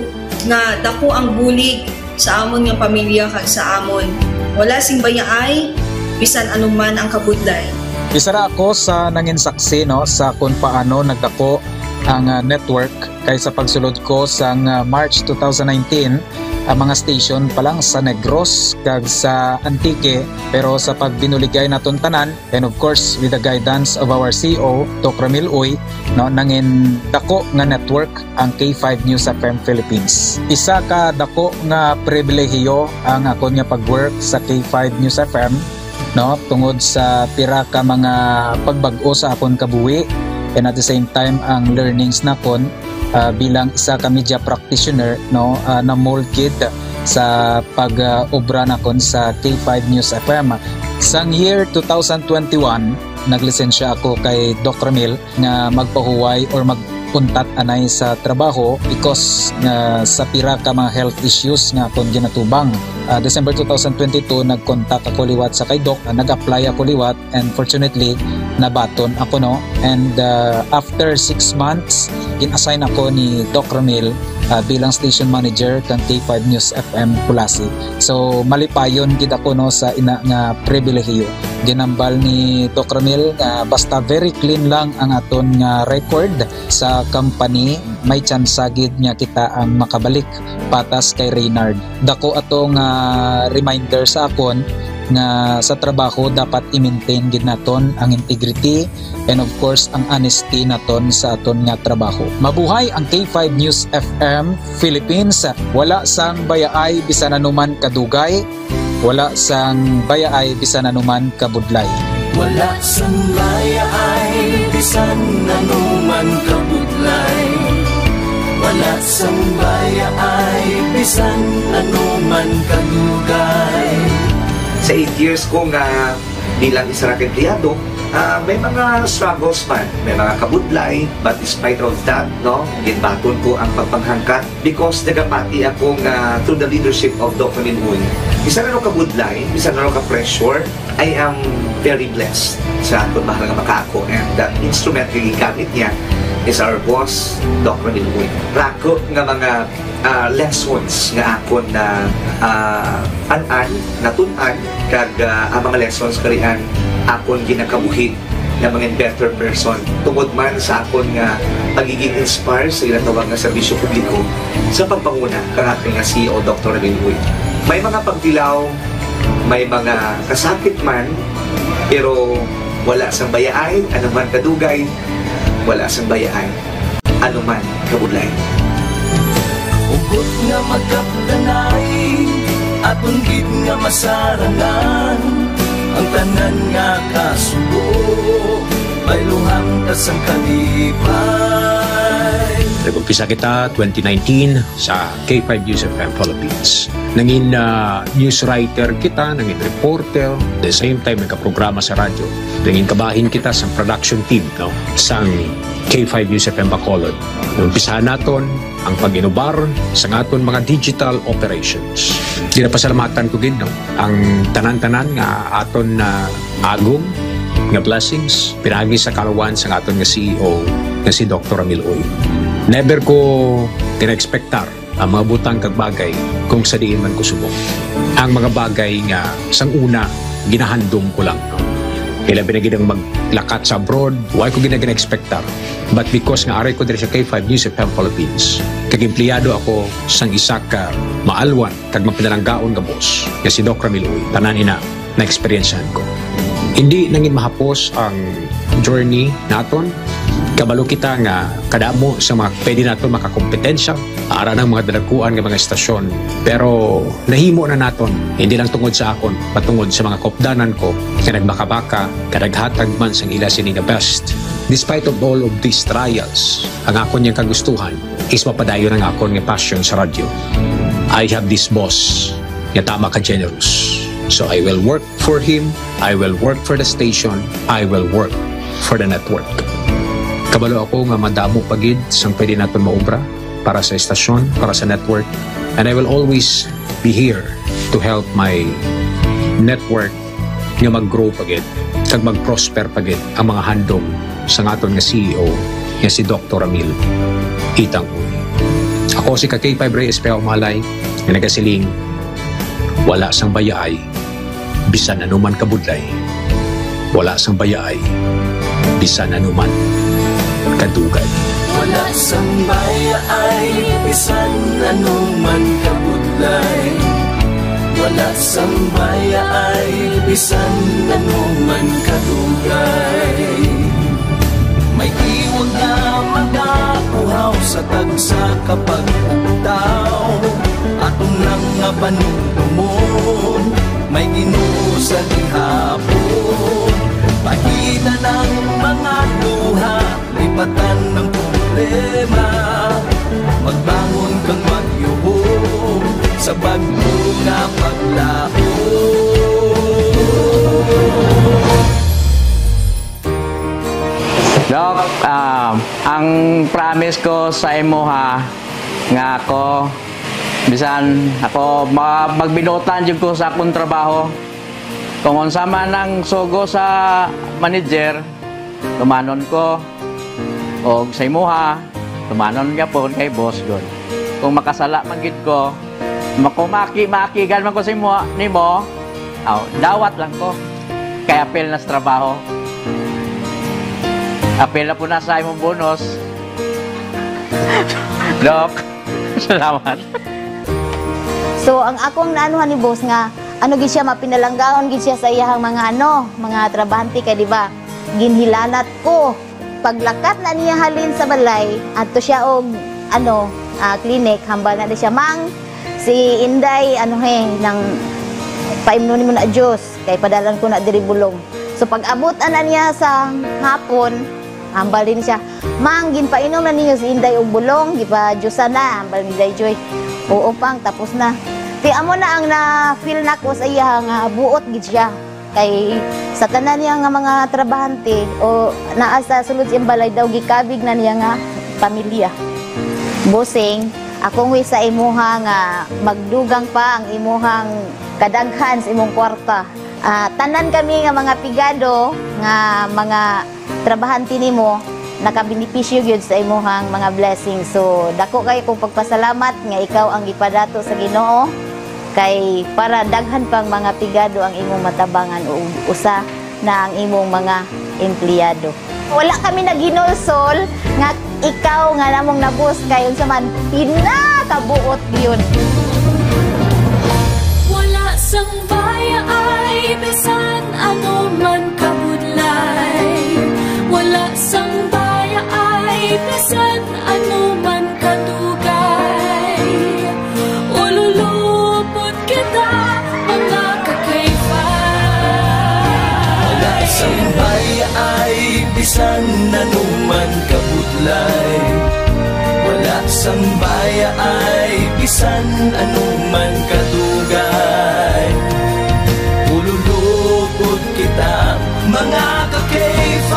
nga dako ang bulig sa amon nga pamilya kag sa amon. Wala sing bayaay, bisan anuman ang kabudlay. Isa ra ako sa nangin saksi no sa kung paano nagdako ang network kay sa pagsulod ko sa March 2019 ang mga station pa lang sa Negros kag sa Antique, pero sa pagbinuligay naton tanan and of course with the guidance of our CEO Dr. Ramil Uy no nangin dako nga network ang K5 News FM Philippines. Isa ka dako nga pribilehiyo ang ako nga pagwork sa K5 News FM no tungod sa pira ka mga pagbag-o sa akon kabuhi and at the same time ang learnings nakon bilang isa ka media practitioner no na molded sa pag-obra nakon sa K5 News FM. Sang year 2021 naglisensya ako kay Dr. Ramil nga magpahuway or magpuntat anay sa trabaho because sa pira ka mga health issues nga akong ginatubang. December 2022 nag-contact ako liwat sa kay Doc, nag-apply ako liwat and fortunately nabaton ako no, and after 6 months gin-assign ako ni Doc Ramil bilang station manager kang K5 News FM Pulasi. So malipayon gid ako no sa ina nga pribilehiyo. Ginambal ni Doc Ramil nga basta very clean lang ang aton nga record sa company, may chance gid nga kita ang makabalik patas kay Reynard. Dako atong reminder sa akon nga sa trabaho dapat i-maintain gid naton ang integrity and of course ang honesty naton sa aton nga trabaho. Mabuhay ang K5 News FM Philippines. Wala sang bayaay bisan anuman kadugay, wala sang bayaay bisan anuman kabudlay. Wala sang bayaay bisan anuman kabudlay. Wala sang bayaay bisan anuman kadugay. Sa 8 years ko nga bilang isa ra empleyado, may mga struggles man, may mga kabudlay, but despite of that, no, ginbaton ko ang pagpanghangkat because nagapati ako nga through the leadership of Dr. Minun. Isa na kabudlay, isa na ka-pressure, I am very blessed sa atong mahal nga makaako, and the instrument nga gigamit niya is our boss, Dr. Minun. Rako nga mga lessons nga akon na an-an, natun-an, kag ang mga lessons karian akon ginakabuhi na mga better person tungod man sa akon nga pagiging inspired sa ilang tawag nga serbisyo publiko sa pagpanguna kang aking nga CEO Dr. Ramil Uy. May mga pagdilaw, may mga kasakit man, pero wala sang bayaay, anuman kadugay, wala sang bayaay, anuman kabudlay. Hugot nga magkapdanay, aton gid nga masarangan, ang tanan nga kasubo, bayluhang kasang kalipay. Nag-umpisa kita 2019 sa K5 News FM Philippines. Nangin news writer kita, nangin reporter, at the same time nagka-programa sa radyo. Nangin kabahin kita sa production team, no? Sang K5 News FM Bacolod. Umpisahan naton ang pag-inubar sa aton mga digital operations. Ginapasalamatan ko gid no ang tanan-tanan nga aton na agong nga blessings pinagi sa kalawan sa aton nga CEO nga si Dr. Ramil Uy. Never ko tina-expectar ang mga butang kag bagay kung sa diin man ko subok. Ang mga bagay nga sang una ginahandom ko lang. No? Kailan binagidang maglakat sa abroad, why ko gina-expectar. But because nga aray ko diri sa K5 News FM Philippines, kag empleyado ako sang isa ka maalwan kag mapinalanggaon nga boss, nga si Dr. Ramil Uy, tanan ina na experiencehan ko. Hindi nangin mahapos ang journey naton. Kabalo kita nga kadamo sa mga pwede naton makakompetensya ara ng mga dalakuan ng mga estasyon. Pero nahimo na naton, hindi lang tungod sa akon, patungod sa mga kopdanan ko na nagbaka-baka, kadaghatag man sang ila sini nga best. Despite of all of these trials, ang akon niyang kagustuhan is mapadayon ang akon nga passion sa radyo. I have this boss nga tama ka generous. So I will work for him, I will work for the station, I will work for the network. Kabalo ako nga madamo pagid sang pwede naton maobra para sa estasyon, para sa network. And I will always be here to help my network nga mag-grow pagid, kag mag-prosper pagid ang mga handom sa aton nga CEO nga si Dr. Ramil Itang Uy. Ako si K5 Reyes Peo Malay nga nagasiling wala sang bayaay bisan anuman kabudlay. Wala sang bayaay bisan anuman kadugay. Wala sang bayaay bisan anuman kabudlay. Wala sang bayaay bisan anuman kadugay. May iwag na magapuhaw sa tagsa kapag ugtaw. Atong lang nga panumon, may Ginoo sa gihapon. Pahina ng mga luha, lipatan ng problema. Magbangon kang magyuhong sa bagyo nga paglaho. Dok, ang promise ko sa imo ha, nga ako, bisan ako magbinutan jud ko sa akong trabaho. Kung unsa man ang sugo sa manager, tumanon ko. O sa imo ha, tumanon ka po kay boss god. Kung makasala man gid ko, makigan man ko sa imo nimo, dawat lang ko. Kay apel na sa trabaho. Apel na po na sa imong bonus. Dok, salamat. So, ang akong naanuhan ni boss nga, gid siya, mapinalanggaon gid siya sa iyang mga mga trabahante kay di ba? Ginhilanat ko. Paglakat na niya halin sa balay, ato siya og clinic, hambal na di siya mang si Inday nang paimnon mo na Diyos kay padalan ko na diri bulong. So pag abot na niya sa hapon, hambal din siya, mang ginpainom na niyo si Inday og bulong, gipa Diyosa na, hambal ni Day Joy. Oo pang tapos na. Ti amo na ang na-feel nako sa iya nga buot gid siya. Kay sa tanan niya nga mga trabahante o naa sa sulod siyang balay daw gikabig na niya nga pamilya. Bossing, akong wi sa imuha nga magdugang pa ang imuhang kadaghan sa imong kwarta. Tanan kami nga mga pigado nga mga trabahante nimo nakabenepisyo gyud sa imuhang mga blessings. So dako kay kong pagpasalamat nga ikaw ang gipadato sa Ginoo kay para daghan pang mga pigado ang imong matabangan o usa na ang imong mga empleyado. Wala kami naginulsol nga ikaw nga namong nabus kay unsa man pinakabuot gyud. Wala sang bayaay bisan ano man kabudlay. Wala sang bayaay bisan ano man kadugay. Ululupot kita mga ka-K5. Wala sang bayaay bisan ano man kabudlay. Wala sang bayaay bisan ano man kadugay. Ululupot kita mga ka-K5.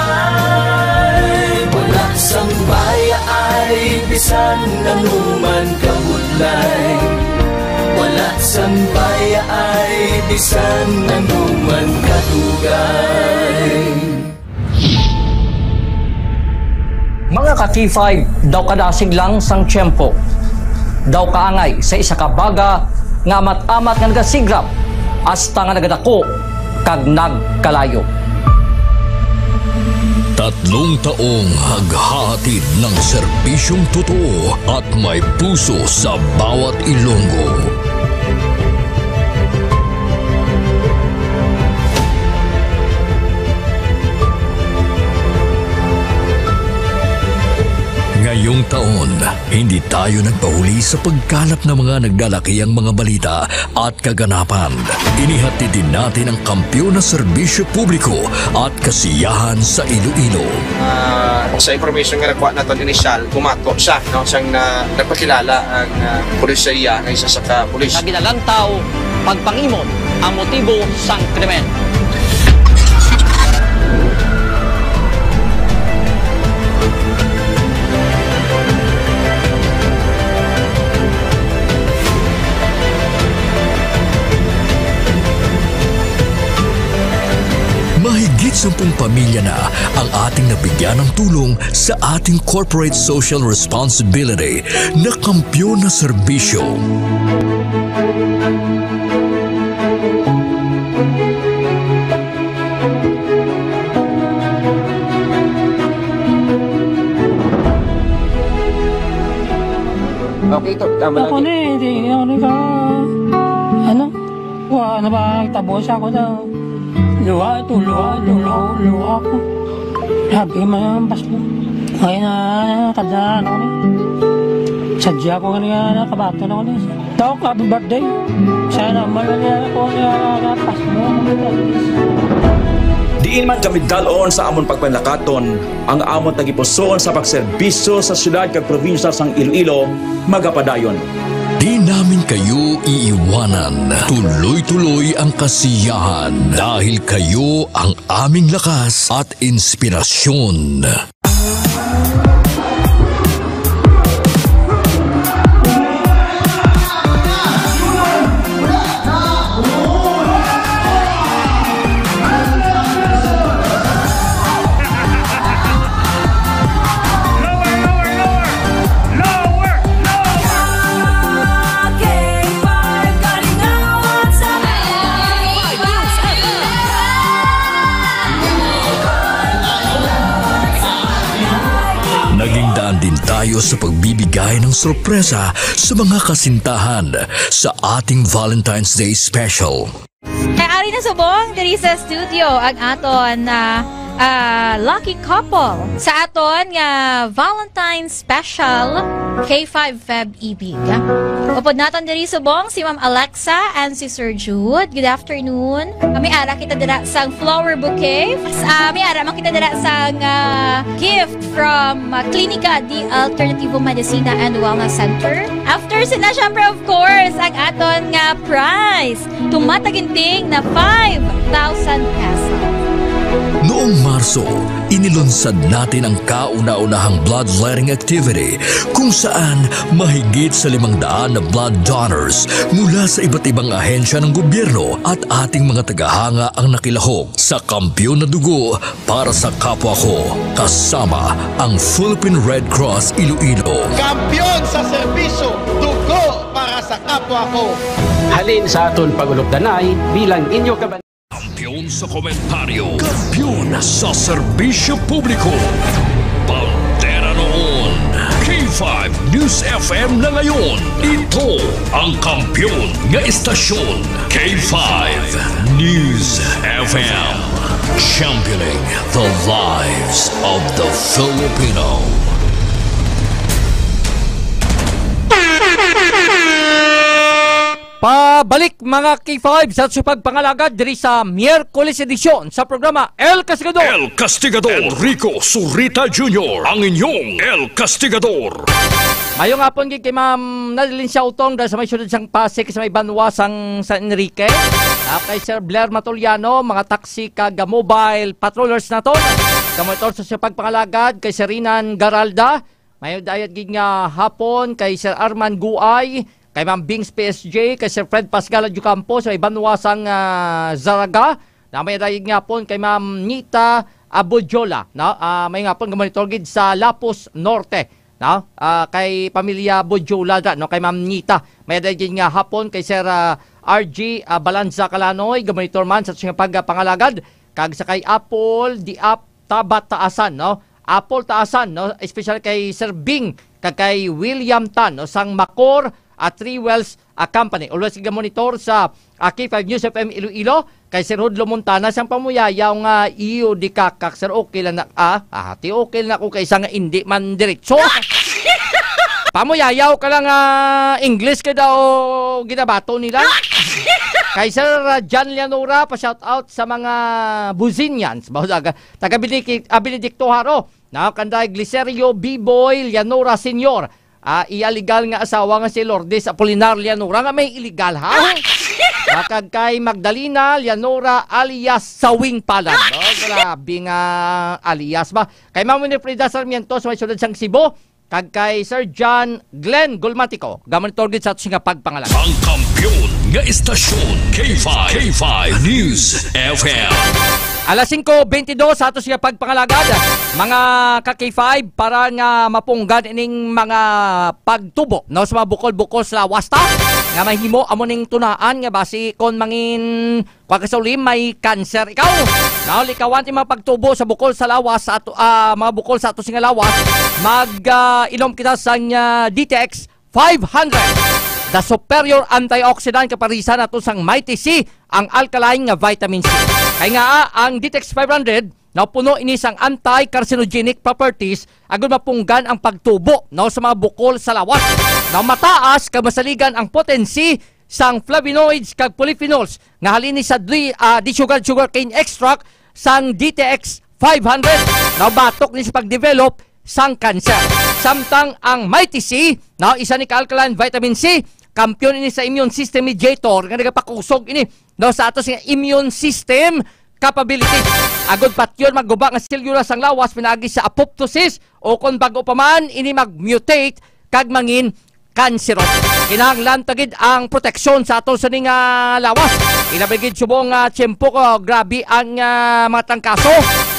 Wala sang sang baya ay bisan anuman kadugay. Mga ka-K5, daw kadasig lang sang tiyempo. Daw kaangay sa isa ka baga nga amat-amat nga nagasigrap hasta nga nagadako kag nagkalayo. 3 taong haghahatid ng serbisyong totoo at may puso sa bawat Ilonggo. Ngayong taon, hindi tayo nagpahuli sa pagkalap ng mga naglalakihang mga balita at kaganapan. Inihatid din natin ang kampiyon na serbisyo publiko at kasiyahan sa Iloilo. Sa information nga nakuha natin inisyal, bumato siya, no? Siyang nagpakilala ang pulisya ng isa sa ka-pulis. Naginalantaw, pagpangimon ang motibo sang krimen. Mahigit 10 pamilya na ang ating nabigyan ng tulong sa ating corporate social responsibility na kampiyon na serbisyo. Okay, ito. Tama ako lagi. Hindi ako ka. Ano? Wala na ba? Tapos ako daw. Luha ko. Sabi mo yung basbo. Ngayon na kadaan ako niya. Sadya ko kanina kabato na ako niya. Tawag ko, happy birthday. Sana malala ko niya pasbo. Diin man kami dalon sa amon pagpanlakaton, ang amon tagipusoon sa pagserbisyo sa syudad kag probinsya sang Iloilo, magapadayon. Di namin kayo iiwanan. Tuloy-tuloy ang kasiyahan dahil kayo ang aming lakas at inspirasyon. Din tayo sa pagbibigay ng sorpresa sa mga kasintahan sa ating Valentine's Day Special. Kay Ari na subong diri sa studio ang aton na lucky couple sa aton nga Valentine's Special K5 Feb Ibig. Upod naton diri subong si Ma'am Alexa and si Sir Jude. Good afternoon. May ara kita dira sang flower bouquet. May ara man kita dira sang gift from Clinica di Alternativo Medicina and Wellness Center. After sila syempre of course ang aton nga prize. Tumataginting na 5,000 pesos. Noong Marso, inilunsad natin ang kauna-unahang bloodletting activity kung saan mahigit sa 500 na blood donors mula sa iba't ibang ahensya ng gobyerno at ating mga tagahanga ang nakilahok sa kampiyon na dugo para sa kapwa ko, kasama ang Philippine Red Cross Iloilo. Kampiyon sa serbisyo, dugo para sa kapwa ko. Halin sa aton pagulog-danay bilang inyo kaban. Kampiyon sa komentaryo, kampiyon sa serbisyo publiko. Pantera noon, K5 News FM na ngayon. Ito ang kampiyon nga istasyon, K5 News FM. Championing the lives of the Filipino. Pabalik mga K5 sa pagpangalagad diri sa Miyerkules edisyon sa programa El Castigador. El Castigador Enrico Zurita Jr. ang inyong El Castigador. Mayong hapon kay Ma'am Nadalyn Siautong dahil sa may syudad sang Pasig sa may banwasang San Enrique. Kay Sir Blair Matoliano, mga taxi kag mobile patrollers naton. Kamotor sa pagpangalagad kay Sir Rinan Garalda. Mayo dayat gid nga hapon kay Sir Arman Guay, kay Ma'am Bings PSG, kay Sir Fred Pascal Jucampo sa Ibanwasang Zaraga, na may dahil nga po kay Ma'am Nita Abudjola, no? May nga po monitor gid sa Lapus Norte, no? Kay pamilya Budjola, no? Kay Ma'am Nita. May dahil nga hapon kay Sir RG Balanza Calanoy, monitor man sa siyang pagpangalagad, kag sa kay Apple, di Tabat Taasan, no? Apple Taasan, no? Especially kay Sir Bing, kag kay William Tan, no? Sang Macor at Three Wells Company. Always monitor sa K5 News FM Iloilo, kay Sir Hudlo Montana, siyang pamuyayaw nga iyo di kakak, Sir, okay lang na, ti okay lang ako kay isang hindi man diretso. Pamuyayaw ka lang English ka daw ginabato nila. Kay Sir John Leonora, pa-shout out sa mga Buzinians, taga Benedicto Haro, na kanday Glicerio B-Boy Leonora Senior. Ialigal nga asawa nga si Lourdes Apolinar Leonora nga may illegal ha. Bakag kay Magdalena Leonora alias Sawing Palad. No? Grabe nga alias ba. Kay Ma'am Winifrida Sarmiento sa may sulod sang Cebu. Kag kay Sir John Glenn Gulmatico. Gamon torgid sa ato nga pagpangalan. Ang kampiyon nga istasyon K5 News FM. Alas 5:22 sa ato siya pagpangalagad. Mga ka-K5 para nga mapunggan ining mga pagtubo, no, sa mga bukol-bukol sa wasta nga mahimo amo ning tunaan nga basi kon mangin kwakasuli may cancer ikaw. Now likawan ti mga pagtubo sa bukol sa lawas sa ato, mga bukol sa ato singa lawas, inom kita sang DTX 500. The superior antioxidant kaparisan nato sang Mighty C, ang alkaline nga vitamin C. Kaya nga ang DTX 500 na puno ini sang anti-carcinogenic properties agud mapunggan ang pagtubo, no, sa mga bukol sa lawas. Na mataas kag masaligan ang potency sang flavonoids kag polyphenols nga halini sa sugarcane extract sang DTX 500 na batok ni sa pagdevelop sang cancer. Samtang ang Mighty C, no, isa ni ka-alkaline vitamin C, kampiyon ini sa immune system mediator nga nagapakusog ini, no, sa atos nga immune system capability. Agod patyon magguba nga cellula sang lawas pinagi sa apoptosis o kon bago pa man ini mag-mutate kag mangin kanseros. Kinahanglan tagid ang proteksyon sa ato sa ning lawas. Ilabigid subong tiyempo ko grabe ang mga tangkaso,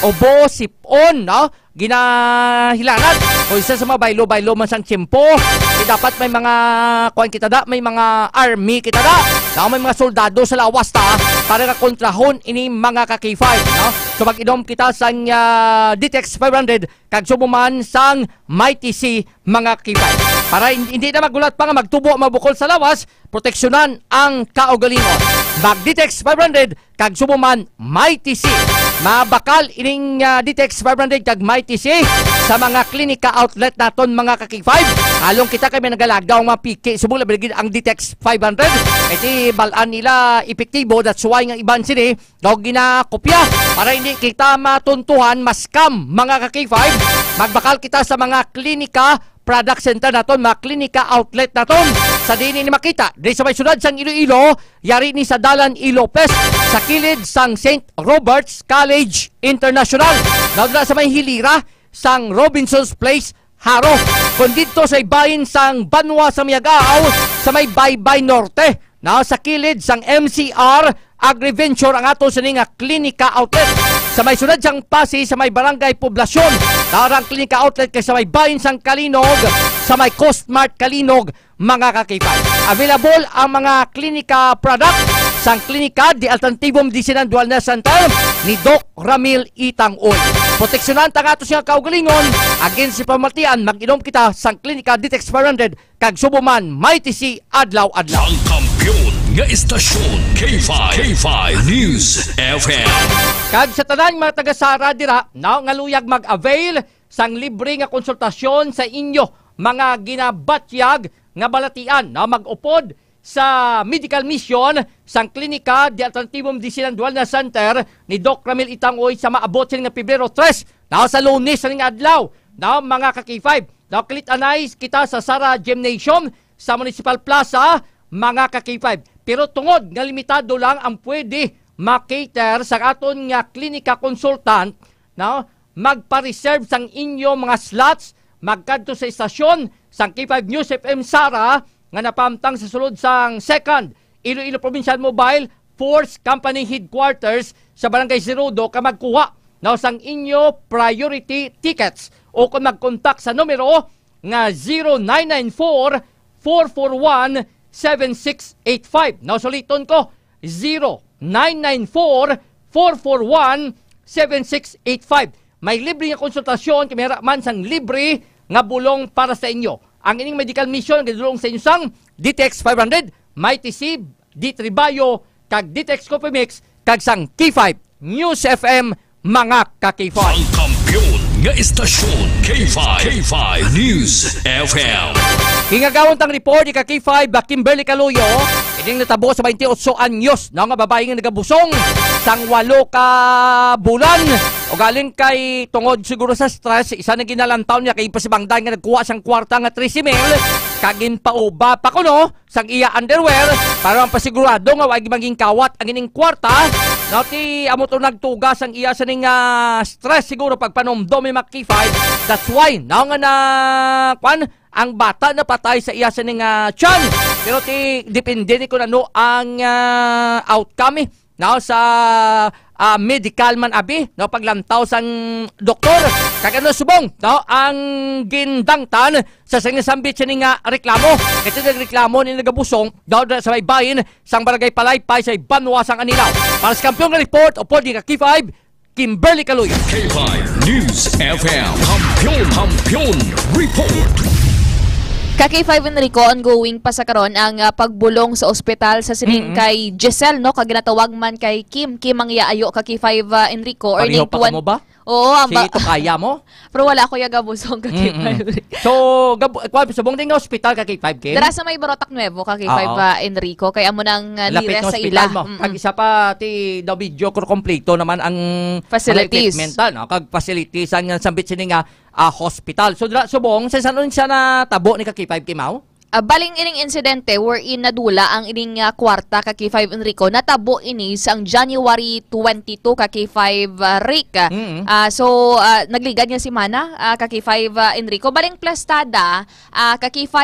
ubo, sipon, no, ginahilangan. O isa sa mga baylo-baylo man sang tiyempo, dapat may mga kuan kita da, may mga army kita da, no, may mga soldado sa lawas ta para ka kontrahon ini mga ka-K5, no. So mag-inom kita sang DTX 500 kag sumuman sang Mighty C mga K5 para hindi na magulat pa nga magtubo mabukol sa lawas, proteksyonan ang kaugalingon. Mag-DTX 500 kag sumuman Mighty C. Mabakal ining DTX 500 kag Mighty C sa mga klinika outlet naton mga ka-K5. Along kita kami nagalagaw mga piki subula bilagid ang DTX 500. Iti balaan nila epektibo, that's why nga iban sini daw ginakopya para hindi kita matuntuhan maskam mga ka-K5. Magbakal kita sa mga klinika product center naton, mga klinika outlet naton. Sa dini ni makita, di sa may sunod sang Iloilo, yari ni sa Dalan Ilopez, sa kilid sang St. Robert's College International. Nagda sa may hilira, sang Robinson's Place, Haro. Kung dito sa ibahin sang Banwa sa Miagao, sa may Baybay Norte, na sa kilid sang MCR Agriventure ang ato sa nga klinika outlet. Sa may sunod sang Pasi, sa may Barangay Poblasyon, darang klinika outlet kay sa may bahin sang Kalinog, sa may Coastmart Kalinog, mga ka-K5. Available ang mga klinika product sang klinika di Alternativo Medicinal Wellness Center ni Doc Ramil Itang Oy. Proteksyonan ta ato siya kaugalingon, against si pamatian, mag-inom kita sang klinika DTX 500 kag subuman Mighty C adlaw-adlaw. Ang kampiyon nga istasyon K5 News FM. Kag sa tanan mga taga-Sara dira, ngaluyag mag-avail sang libre nga konsultasyon sa inyo mga ginabatyag nga balatian na mag-upod sa medical mission sang klinika di Alternativo Medicinal Wellness Center ni Doc Ramil Itangoy sa maabot nga Pebrero 3 na sa Lunes ring adlaw na mga ka-K5. Na kilit-anay kita sa Sara Gymnasium sa Municipal Plaza mga ka-K5. Pero tungod nga limitado lang ang pwede makater sa aton nga klinika consultant, no, magpa-reserve sang inyo mga slots magkadto sa istasyon sang K5 News FM Sara nga napamtang sa sulod sang 2nd Iloilo Provincial Mobile Force Company Headquarters sa Barangay Zerudo ka magkuha na sang inyo priority tickets o kung mag-contact sa numero nga 0994-441-7685. Nausuliton ko, 0994-441-7685. May libre nga konsultasyon, kamera man sang libre nga bulong para sa inyo. Ang ining medical mission gadulong sa inyo sang DTX 500, Mighty Seed, D3 Bio, kag DTX Coffee Mix, kag sang K5 News FM, mga ka-K5. Ang kampiyon nga istasyon, K5 News FM. Ingagawon tang report ni ka-K5 Kimberly Caluyo, ining natabo sa 28 anyos na nga babae nga nagabusong sang 8 ka bulan o galing kay tungod siguro sa stress, isa na ginalantaw niya kay pasibangdan nga nagkuha sang kwarta nga 13,000 kagin pauba pa kuno sang iya underwear para pasigurado nga wag maging kawat ang ining kwarta. Nauti amo to nagtugas ang iya sa ning stress siguro pagpanomdom ni K5. That's why now nga na ang bata na patay sa iya sa ning tiyan. Pero depende ni kung ano ang outcome now sa medical man abi no paglantaw sang doktor kagano subong no ang gindangtan sa sinasambit siya ning reklamo kasi nagreklamo ni nagabusong daw sa may bayin sang barangay Palaypay sa Banwa sang Anilaw. Para sa kampiyon nga report o pod ni K5 Kimberly Caluyo. K5 News FM kampiyon report. Ka-K5 Enrico, ongoing pa sa karon ang pagbulong sa ospital sa sining kay Giselle, no? Kaginatawag man kay Kim. Kim ang iaayo ka-K5 Enrico. Pareho pa ka mo ba? Oo. Si ito kaya mo? Pero wala ko yung gabusong ka-K5 Enrico. So, subong din nga ospital ka-K5 Kim? Dara sa may Barotac Nuevo ka-K5 Enrico. Kaya mo nang lire sa ila. Kag isa pa, daw video ko kompleto naman ang facilities. No? Kag facilities ang sambit sining hospital. So, subong, sa saan siya na tabo ni ka-K5 Kimaw? Baling ining insidente wherein nadula ang ining kwarta ka-K5 Enrico natabo ini sang January 22 ka-K5 Rick. So nagligad niya si Mana ka-K5 Enrico. Baling plastada ka-K5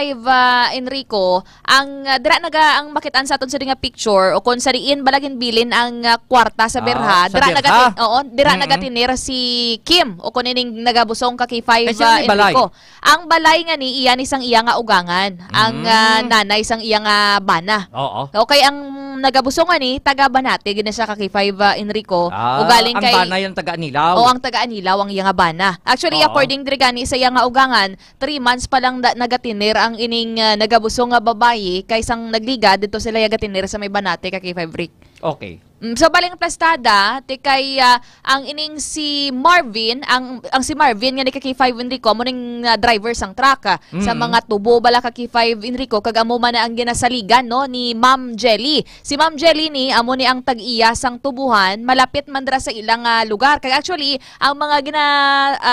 Enrico ang dira naga ang makitaan sa aton sa nga picture o kon sa diin balagin bilin ang kwarta sa berha. Dira nagatinir si Kim o kon ining nagabusong ka-K5 Enrico. Ang balay nga ni iya ni sang iya nga ugangan. Ang nanay sang iyang bana. Oo. Okay, ang nagabusongan ni taga Banate gina siya ka-K5 Enrico. O galing ang kay bana yung taga Anilaw. O ang taga Anilaw ang iyang bana. Actually, according diri gani sa iyang ugangan, 3 months pa lang nagatinir ang ining nagabusong nga babayi kay sang nagliga dito sila yagatinir sa may Banate ka-K5 Rick. Okay. So baling plastada kay ang ining si Marvin ang si Marvin nga ni ka-K5 Enrico mo ning driver sang truck sa mga tubo bala ka-K5 Enrico kag amo man ang ginasaligan no ni Ma'am Jelly. Si Ma'am Jelly ni amo ni ang tag-iya sang tubuhan malapit man dra sa ilang lugar kay actually ang mga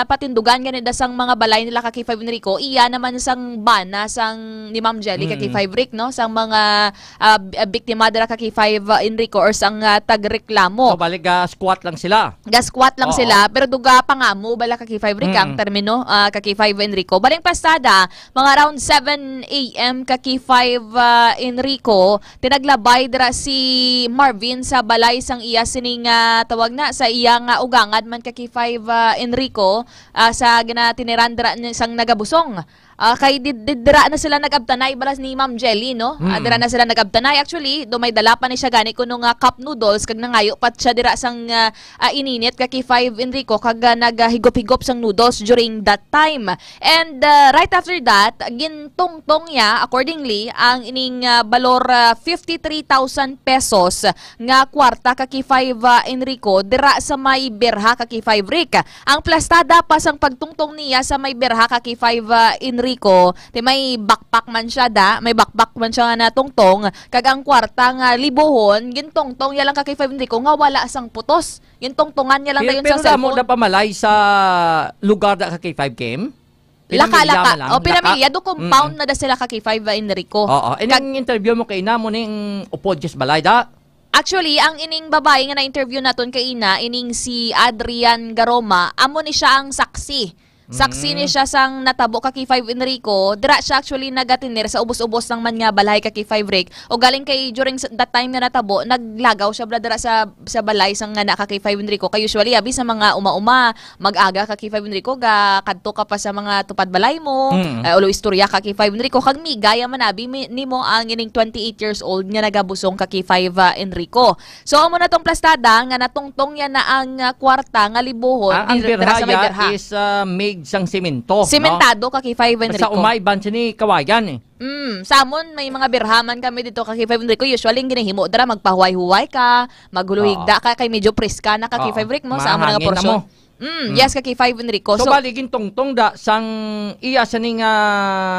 patindugan ganida sang mga balay nila ka-K5 Enrico iya naman sang bana sang ni Ma'am Jelly ka-K5 Rick no sang mga biktima dra ka-K5 Enrico or sang tagreklamo. So balik squat lang sila. Squat lang sila pero duga pa nga mo bala ka-K5 Rick ang termino ka-K5 Enrico. Baling pastada mga around 7 AM ka-K5 Enrico tinaglabay dira si Marvin sa balay sang iya sining tawag na sa iyang ugangad man ka-K5 Enrico sa ginatiniran dira sang nagabusong. Kay dira na sila nagabtanay balas ni Ma'am Jelly no. Dira na sila nagabtanay actually do may dala pa ni siya gani kuno nga cup noodles kag nangayo pat siya dira sang ininit ka-K5 Enrico kag naghigop-higop sang noodles during that time. And right after that gintungtong niya accordingly ang ining balor 53,000 pesos nga kwarta ka-K5 Enrico dira sa may berha ka-K5 Rick. Ang plastada pa sang pagtungtong niya sa may berha ka-K5 Enrico ti may backpack man siya may backpack man siya nga natungtong kag ang kwarta nga libohon gintongtong ya lang ka-K5 Enrico nga wala sang putos gintongtongan niya lang dayon sa cellphone. Pero na pamalay sa lugar da ka-K5 Kim? Laka-laka. O pinamilya do compound na da sila ka-K5 Enrico. Oo. Ining interview mo kay ina mo ning upod just balay da? Actually, ang ining babae nga na-interview naton kay ina ining si Adrian Garoma amo ni siya ang saksi Saksi ni siya sang natabo ka K5 Enrico, dira siya actually nagatinir sa ubos-ubos ng man nga balay ka K5 Rick. O galing kay during that time nga natabo, naglagaw siya bla dira sa balay sang nga na ka K5 Enrico. Kay usually abi sa mga uma-uma, mag-aga ka K5 Enrico, ga kadto ka pa sa mga tupad balay mo, ulo istorya ka K5 Enrico, kag migaya man abi nimo ang ining 28 years old nga nagabusong ka K5 Enrico. So amo na tong plastada nga natungtong yan na ang kwarta nga libuhon ang birha is made sang simento. Simentado ka K5 Enrico. Sa umay-ban siya ni Kawayan sa amon may mga birhaman kami dito ka K5 Enrico. Usually ginahimo dara magpahuway-huway ka, maguluhigda ka kay medyo preska na ka K5 Rick mo sa amon nga porsyon. Yes ka K5 Enrico. So baligin tungtong da sang iya sa ning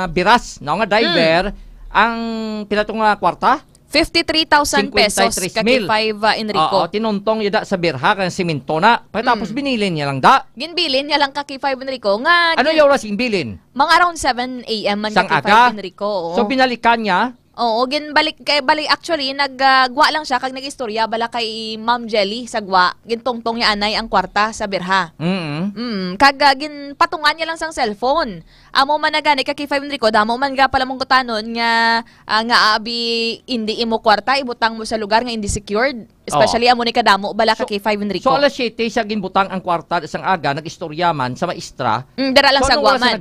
biras nga driver ang pinatong nga kwarta 53,000 pesos ka K5 Enrico. Tinuntong yun sa birha kan simento na. Tapos binilin niya lang da. Ginbilin niya lang ka K5 Enrico. Nga, ano yung oras bilin? Mga around 7 a.m. man ka K5 Enrico. So binalikan niya? Oo, balik actually naggwa lang siya kag nagistorya bala kay Ma'am Jelly sa gwa. Gintungtong niya anay ang kwarta sa birha. Kag ginpatungan niya lang sang cellphone. Amo man nagani ka K5 Enrico, damo man ga pala mong kutanon nga abi hindi imo kwarta ibutang mo sa lugar nga hindi secured. Especially amo ni kadamo bala ka K5 Enrico. So alas 7 siya ginbutang ang kwarta sang aga nagistorya man sa maestra. Dara lang sa gwa man.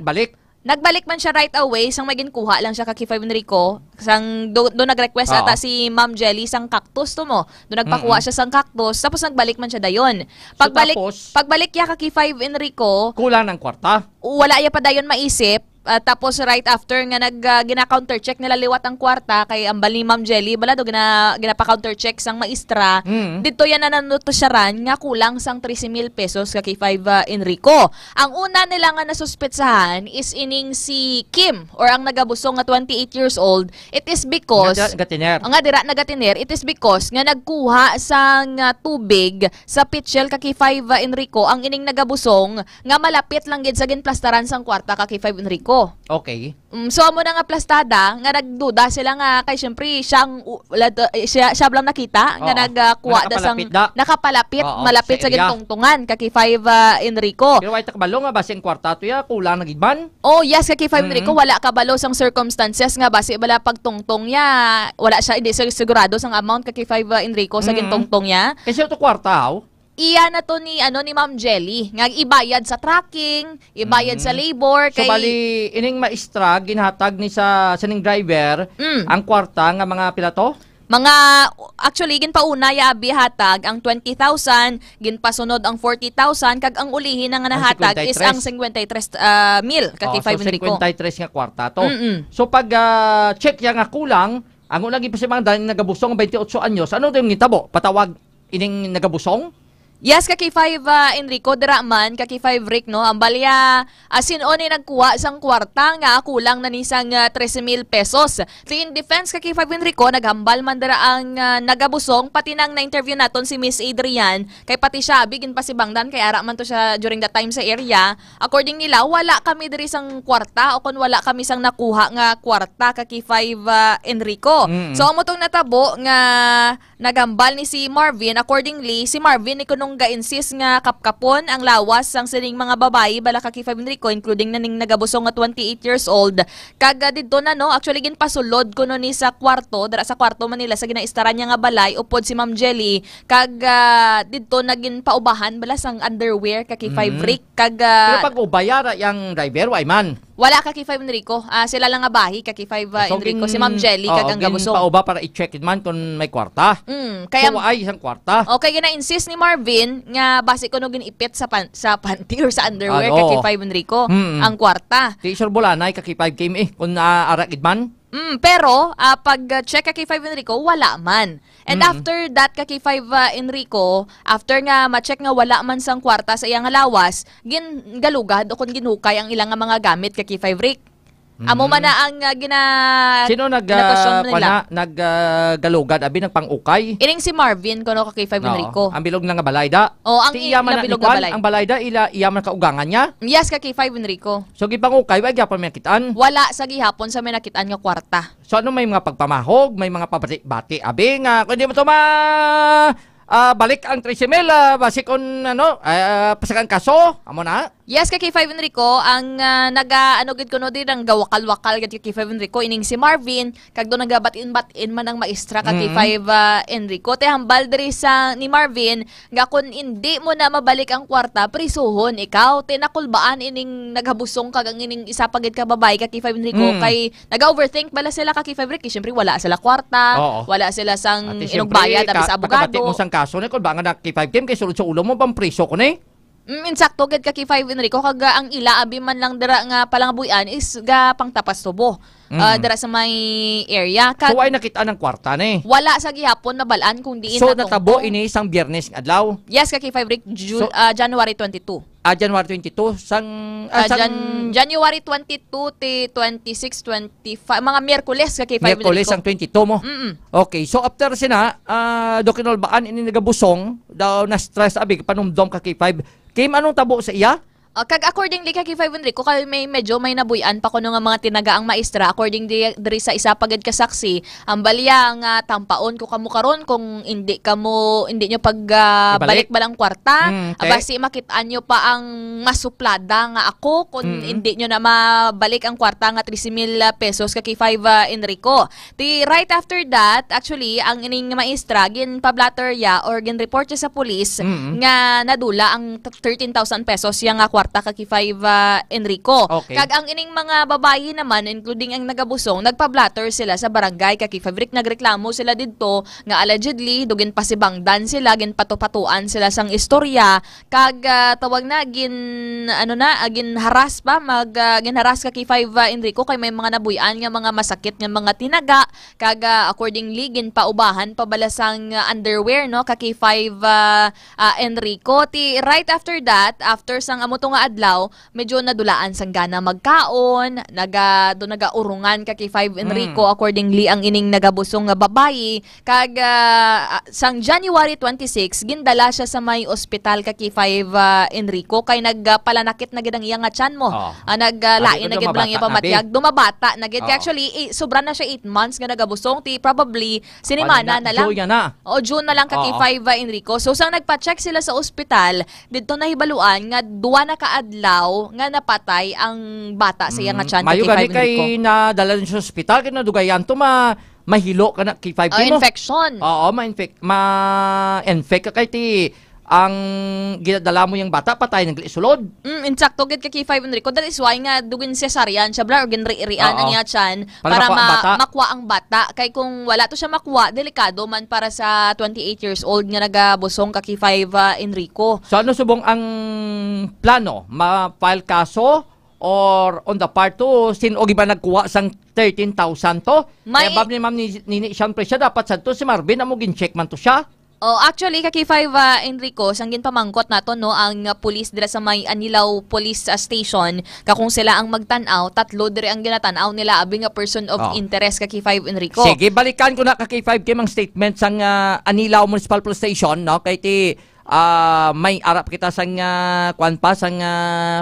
Nagbalik man siya right away, sang maging kuha lang siya ka K5 Enrico. Sang do nag-request ata si Ma'am Jelly sang cactus to mo. Do nagpakuha siya sang cactus, tapos nagbalik man siya dayon. Pagbalik ya ka K5 Enrico, kulang ng kwarta. Wala ya pa dayon maisip. Tapos right after nga gina-counter check nila liwat ang kwarta kay ambal ni Ma'am Jelly bala do ginapa-counter check sang maestra. Dito yan na nanotosyaran nga kulang sang 13,000 pesos ka K5 Enrico. Ang una nila nga nasuspetsahan is ining si Kim or ang nagabusong nga 28 years old. It is because it is because nga nagkuha sang tubig sa pitchel ka K5 Enrico ang ining nagabusong nga malapit lang gid sa ginplastaran sang kwarta ka K5 Enrico. Okay. So amo na nga plastada nga nagduda sila nga kay syempre siya lang nakita nga nagkuha da sang nakapalapit malapit sa gintungtungan ka K5 Enrico. Pero wait kabalo nga base ang kwarta to ya kulang nagidban. Oh yes ka K5 Enrico wala kabalo sang circumstances nga base bala pagtungtong niya wala siya hindi sigurado sang amount ka K5 Enrico sa gintungtong niya. Kasi ito kwarta iya na to ni Ma'am Jelly nga ibayad sa tracking, ibayad sa labor kay. So bali ining maestra ginhatag ni sa ning driver ang kwarta nga mga pilato? Mga actually ginpauna ya abi hatag ang 20,000, ginpasunod ang 40,000 kag ang ulihin nga nahatag is ang 53,000 ka K5 Enrico. 53 nga kwarta to. So pag check ya nga kulang, ang unang ipasimang dahil nagabusong 28 anyos, ano din ngitabo? Patawag ining nagabusong? Yes, ka K5 Enrico, dira man, ka K5 Rick, no? Ang balya, sino ni nagkuha sang kwarta nga kulang na nisang 13,000 pesos. So in defense, ka K5 Enrico, naghambal man dira ang nagabusong, pati nang na-interview naton si Miss Adrian, kay pati siya, bigin pa si Bangdan, kay ara man to siya during that time sa area. According nila, wala kami diri sang kwarta, o kung wala kami sang nakuha nga kwarta, ka K5 Enrico. So amo tong natabo nga naghambal ni si Marvin, accordingly, si Marvin ikunong ga-insist nga kapkapon ang lawas sang sining mga babae bala ka K5 Enrico including naning nagabusong nga 28 years old. Kaga didto na no, actually ginpasulod kuno ni sa kwarto, dara sa kwarto man nila sa ginaistaran niya nga balay upod si Ma'am Jelly. Kaga didto nagin paubahan bala sang underwear ka K5 Rick. Kaga pero pag ubayara yang driver way man. Wala ka K5 Enrico. Sila lang nga bahi ka K5 Enrico. Si Ma'am Jelly kag ang gabusong. Pauba para i-check it man kung may kwarta. Kaya so ay isang kwarta. Okay, gina-insist ni Marvin nga base ko no ginipit sa panty or sa underwear ka K5 Enrico ang kwarta. Di sure bolanay ka K5 game kung arakid man. Pero pag check ka K5 Enrico wala man. And after that ka K5 Enrico, after nga ma-check nga wala man sang kwarta sa iyang lawas, gingalugad o kung ginukay ang ilang mga gamit ka K5 Rick. Amo man na ang sino naggalugad abi nagpang-ukay? Ining si Marvin kuno ka K5 Enrico. Ang bilog na nga balayda. Ang bilog na balay. Ang balayda iyaman ka ugangan niya? Yes ka K5 Enrico. So gipang-ukay wa gyapon may nakitaan? Wala sa gihapon sa may nakitaan nga kwarta. So ano may mga pagpamahog, may mga pabati-bati abi nga kun di mo to balik ang 13,000 basikon pasakan kaso amo na. Yes, kay K5 Enrico, ang nag-anugid ko no din ang gawakal-wakal kay K5 Enrico, ining si Marvin, kag do nagabatin-batin man ang maestra kay K5 Enrico. Te hambal diri sa ni Marvin, nga kun hindi mo na mabalik ang kwarta, prisuhon ikaw. Tinakulbaan ining naghabusong kag ang ining isa pagid ka babae kay K5 Enrico, kay naga-overthink bala sila kay K5 Enrico. Siyempre wala sila kwarta, wala sila sang inugbayad sa abogado. Pagkabati mo sang kaso ni kun ba nga K5 game kay sulod sa ulo mo pang priso ko ni. Insakto gid ka K5 Enrico, kag ang ila abi man lang dira nga palangabuyan is ga pangtapas tubo. Dira sa may area. So ay nakita ng kwarta ni. Wala sa gihapon mabalaan kung diin so natabo ini isang Biyernes adlaw. Yes, ka K5 Rick, January 22. January 22 January 22 to 26, 25 mga Miyerkules ka K5 Enrico. Miyerkules ang 22 mo. Okay, so after sina dokinolbaan ini nagabusong daw na stress abi panumdom ka K5. Kim anong tabo sa iya? Kag accordingly kay K5 Enrico, kay may nabuyan pa kuno nga mga tinagaang maestra, according diri sa isa pagad ka saksi, ang balya nga tampaon ko kamo karon kung hindi nyo balik balang kwarta, basi makitaan nyo pa ang masuplada nga ako kung hindi nyo na mabalik ang kwarta nga 13,000 pesos ka K5 Enrico. Right after that, actually ang ining maestra gin pablatter ya or gin report sa police nga nadula ang 13,000 pesos yang kwarta ka K5 Enrico. Okay. Kag ang ining mga babayi naman, including ang nagabusong, nagpa-blatter sila sa barangay ka K5 Rick. Nagreklamo sila didto nga allegedly dugin pasibangdan sila, gin patupatuan sila sang istorya, kag tawag na gin haras pa ginharas ka K5 Enrico kay may mga nabuyan nga mga masakit nga mga tinaga, kag accordingly gin paubahan pabalasang underwear no ka K5 Enrico. Right after that, after sang amo nga adlaw, medyo nadulaan sang gana magkaon, nagaurungan ka K5 Enrico, accordingly ang ining nagabusong nga babayi, kag sang January 26 gindala siya sa may ospital ka K5 Enrico kay nagpalanakit na gid ang iya nga tiyan mo. Naglain na gid lang iya pamatiyag, dumabata na gid. Actually sobra na siya 8 months nga nagabusong, probably sinimana na lang. June na lang ka K5 Enrico. So sang nagpa-check sila sa ospital, didto nahibaluan nga duwa na kaadlaw nga napatay ang bata sa iya nga tiyan Mayo K5 gani Enrico. kay nadala sa ospital kay nadugayan to mahilo ka na K5 mo. Infection. Oo, ma-infect ka kay ti ang ginadala mo yung bata patay naglisulod. Insakto gid ka K5 Enrico. That is why nga dugin cesarean siya bla or ginri-rian ang iya tiyan para makuha ang bata. Kay kung wala to siya makuha, delikado man para sa 28 years old nga nagabusong ka K5 Enrico. So ano subong ang plano? Ma-file kaso or on the part to sino ba nagkuha sang 13,000 to? Kaya bab ni ma'am ni siyempre siya dapat santo si Marvin amo gin-check man to siya. Actually, kay K5 Enrico, sanggin pamangkot nato no ang police dira sa may Anilaw Police Station, kung sila ang magtanaw, tatlo diri ang ginatanaw nila abi nga person of interest kay K5 Enrico. Sige, balikan ko na kay K5 kim ang statement sang Anilaw Municipal Police Station no kay ti may arap kita sang sang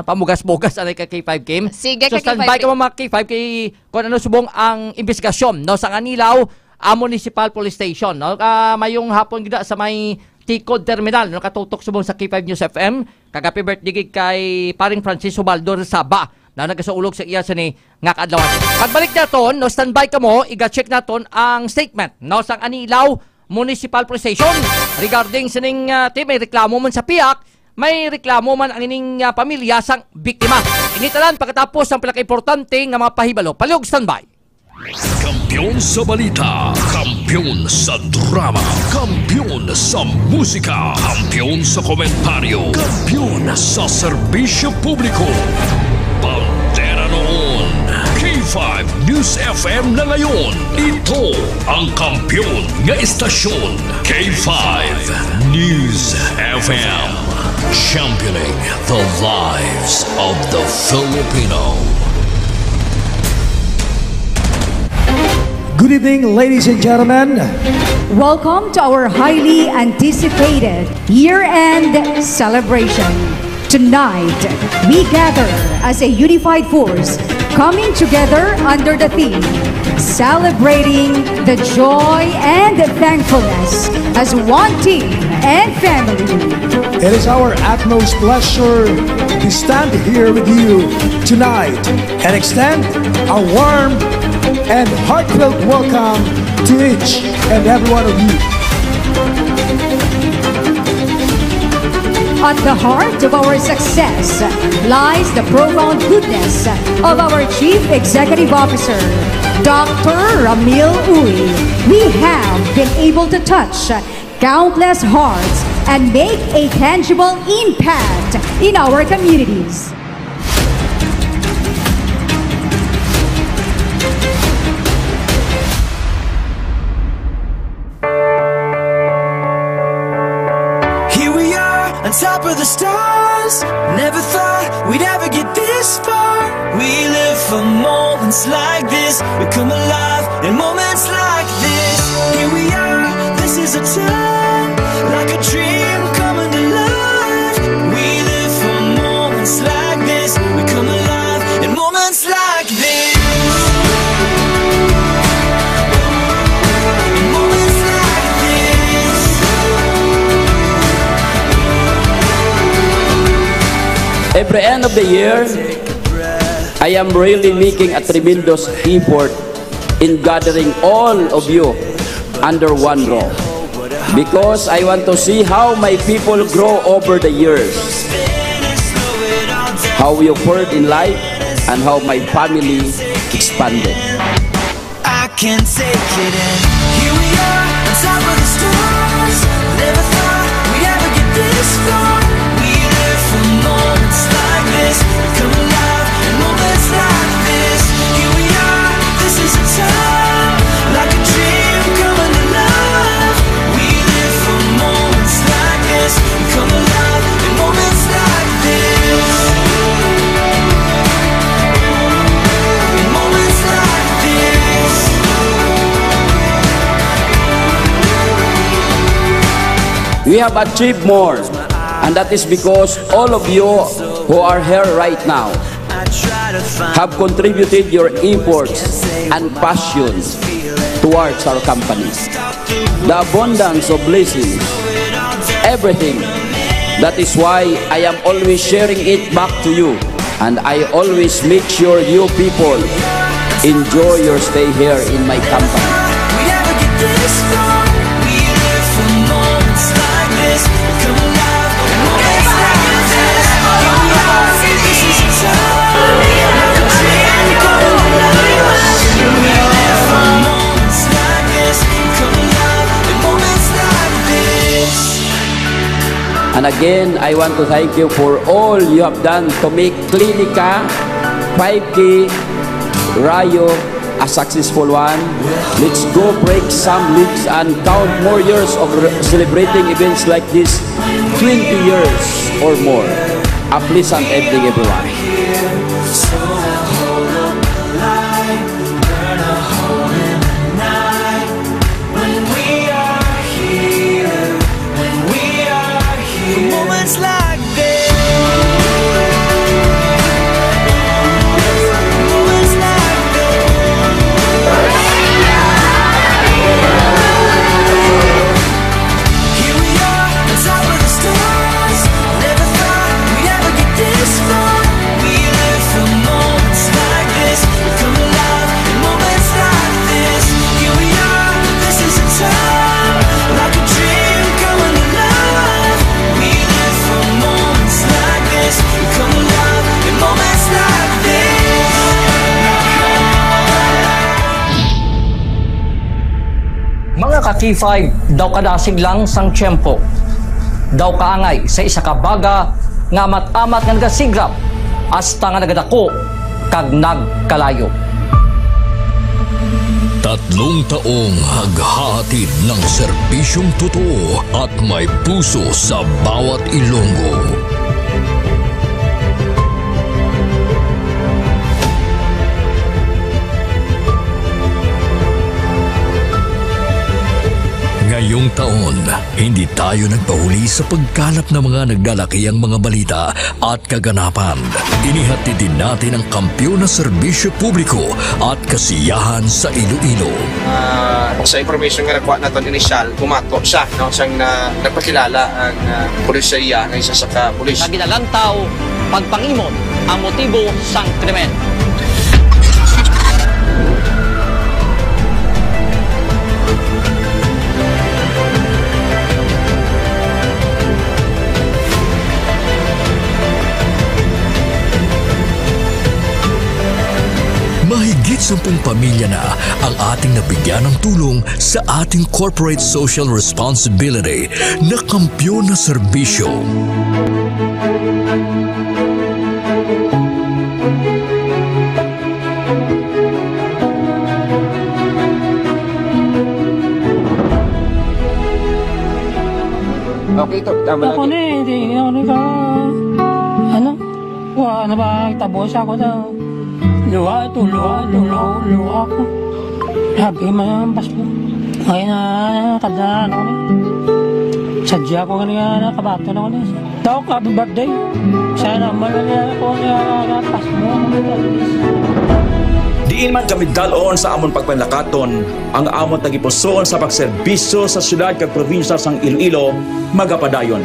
pamugas-bugas anay kay K5 Kim. Sige, so standby ka mo mga K5 kay kung ano subong ang investigasyon no sang Anilaw Municipal Police Station no mayong hapon gida sa may Tikod Terminal no katutok subong sa K5 News FM kagapi birthday kay paring Francisco Baldor Saba na nagasaulog sa iya sa ni nga kaadlawan. Pagbalik naton no standby ka mo iga-check naton ang statement no sang Anilaw Municipal Police Station regarding sining may reklamo man sa piyak, may reklamo man ang ining pamilya sang biktima. Initalan pagkatapos ang pinaka-importante nga mga pahibalo. Palihog standby. Kampiyon sa balita, kampiyon sa drama, kampiyon sa musika, kampiyon sa komentaryo, kampiyon sa serbisyo publiko. Pantera noon, K5 News FM na ngayon. Ito ang kampiyon nga istasyon, K5 News FM. Championing the lives of the Filipino. Good evening, ladies and gentlemen. Welcome to our highly anticipated year-end celebration. Tonight, we gather as a unified force, coming together under the theme, celebrating the joy and the thankfulness as one team and family. It is our utmost pleasure to stand here with you tonight and extend a warm and heartfelt welcome to each and every one of you. At the heart of our success lies the profound goodness of our Chief Executive Officer, Dr. Ramil Uy. We have been able to touch countless hearts and make a tangible impact in our communities. On top of the stars, never thought we'd ever get this far. We live for moments like this. We come alive in moments like this. Here we are, this is a time, like a dream coming to life. We live for moments like this. We come alive in moments like this. Every end of the year, I am really making a tremendous effort in gathering all of you under one roof, because I want to see how my people grow over the years, how we occurred in life, and how my family expanded. I can't take it in. Here we are, on top of the stars. Never thought we'd ever get this far. We live for moments like this. Come alive in moments like this. Here we are, this is a time, like a dream coming to life. We live for moments like this. Come alive in moments like this. In moments like this. We have achieved more, and that is because all of you who are here right now have contributed your efforts and passion towards our company. The abundance of blessings, everything. That is why I am always sharing it back to you, and I always make sure you people enjoy your stay here in my company. And again, I want to thank you for all you have done to make Clinica 5K Rayo a successful one. Let's go break some leagues and count more years of celebrating events like this, 20 years or more. A pleasant evening, everyone. Moments like this. Moments like this. Here we are, on top of the stars. Never thought we'd ever get this far. We live for moments like this. We come alive in moments like this. Here we are, this is a time, like a dream coming to life. We live for moments like this. We come alive in moments like this. Mga ka-K5, daw kadasig lang sang tiyempo. Daw kaangay sa isa ka baga nga amat-amat nga nagasigrap hasta nga nagadako kag nagkalayo. 3 taong haghahatid ng serbisyong totoo at may puso sa bawat Ilonggo. Ngayong taon, hindi tayo nagpahuli sa pagkalap ng mga naglalakihang mga balita at kaganapan. Inihatid din natin ang kampyon na serbisyo publiko at kasiyahan sa Iloilo. Sa information nga nakuha natin initial, pumato siya, no? Siyang nagpakilala ang pulisya ng isa sa pulis. Naginalantaw, pagpangimon ang motibo sang krimen. Mahigit 10 pamilya na ang ating nabigyan ng tulong sa ating corporate social responsibility na kampyon na serbisyo. Okay, ito. Tama Ako na eh, hindi ako ka... Ano? Ano ba, tabos ako na... Luha ko. Sabi man, Pasko. Ngayon na, kadaan ako na. Sadya ko kanina, kabato na ako na. Tao ka, happy birthday. Sana naman na ako na Pasko. Diin man kami dalon sa amon pagpanlakaton, ang amon tagipusoon sa pagserbisyo sa syudad kag probinsya sang Iloilo, magapadayon.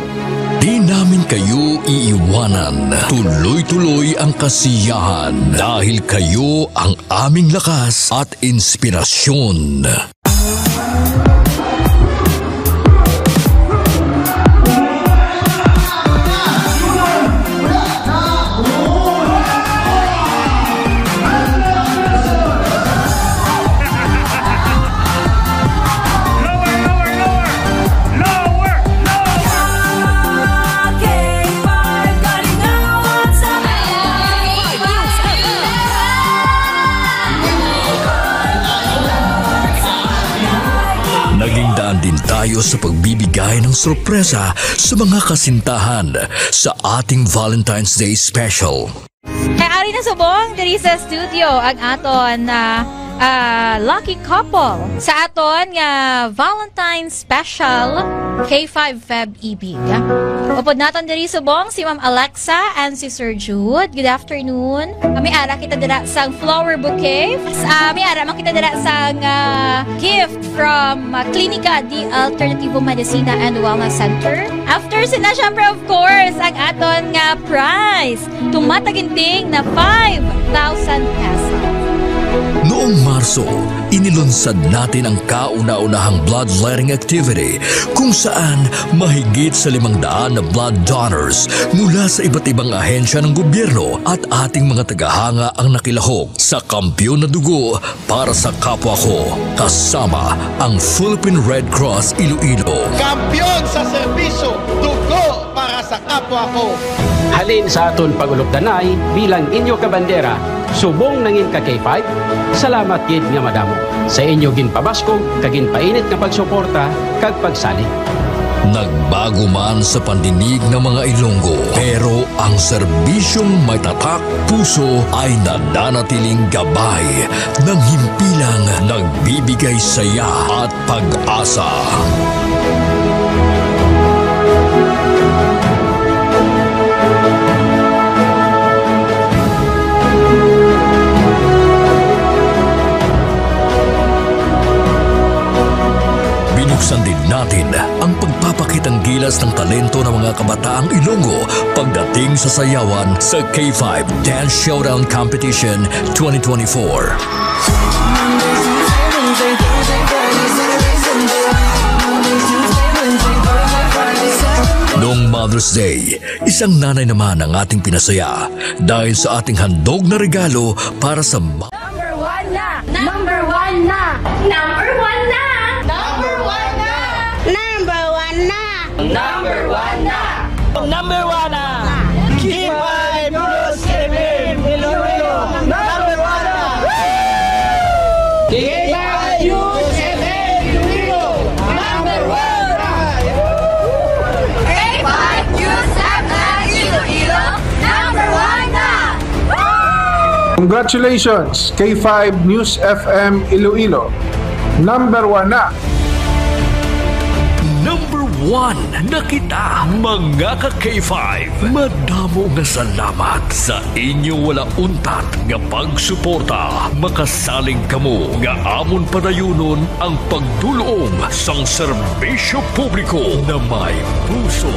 Di namin kayo iiwanan. Tuloy-tuloy ang kasiyahan dahil kayo ang aming lakas at inspirasyon. Tayo sa pagbibigay ng sorpresa sa mga kasintahan sa ating Valentine's Day Special. Kay Ari na subong diri sa studio ang aton na lucky couple sa aton nga Valentine's Special K5 Feb Ibig. Upod naton diri subong si Ma'am Alexa and si Sir Jude. Good afternoon. May ara kita dira sang flower bouquet. May ara man kita dira sang gift from Clinica di Alternativo Medicina and Wellness Center. After sina syempre of course ang aton nga prize. Tumataginting na 5,000 pesos. Noong Marso, inilunsad natin ang kauna-unahang bloodletting activity kung saan mahigit sa 500 na blood donors mula sa iba't ibang ahensya ng gobyerno at ating mga tagahanga ang nakilahok sa kampyon na dugo para sa kapwa ko, kasama ang Philippine Red Cross Iloilo. Kampyon sa serbisyo, dugo para sa kapwa ko. Halin sa aton pagulok-danay bilang inyo kabandera, subong nangin ka K5, salamat gid nga madamo. Sa inyo ginpabaskog, kagin painit nga pagsuporta, kag pagsali. Nagbago man sa pandinig ng mga Ilonggo, pero ang serbisyong may tatak puso ay nananatiling gabay ng himpilang nagbibigay saya at pag-asa. Binuksan din natin ang pagpapakitang gilas ng talento ng mga kabataang Ilonggo pagdating sa sayawan sa K5 Dance Showdown Competition 2024. Noong Mother's Day, isang nanay naman ang ating pinasaya dahil sa ating handog na regalo para sa Number 1 na! Number 1 na! Number 1 na! Number 1 na! Number 1 na! Number 1 na! Number 1 na! K5 News FM Iloilo! Number 1 na! K5 News FM Iloilo! Number 1 na! K5 News FM Iloilo! Number 1 na! Congratulations, K5 News FM Iloilo. Number 1 na. 1 na kita, mga ka-K5. Madamo nga salamat sa inyo wala untat nga pagsuporta. Makasaling kamo nga amon padayunon ang pagdulong sang serbisyo publiko na may puso.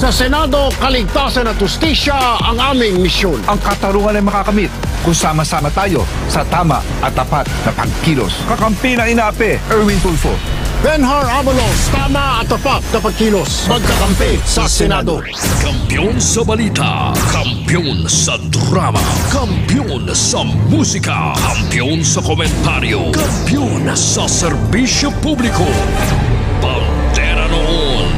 Sa Senado, kaligtasan at justisya ang aming misyon. Ang katarungan ay makakamit kung sama-sama tayo sa tama at tapat na pagkilos. Kakampi na inapi, Erwin Tulfo. Benhar Avalos, tama at tapat na pagkilos. Magkakampi sa Senado. Kampiyon sa balita, kampiyon sa drama, kampiyon sa musika, kampiyon sa komentaryo, kampiyon sa serbisyo publiko. Pantera noon,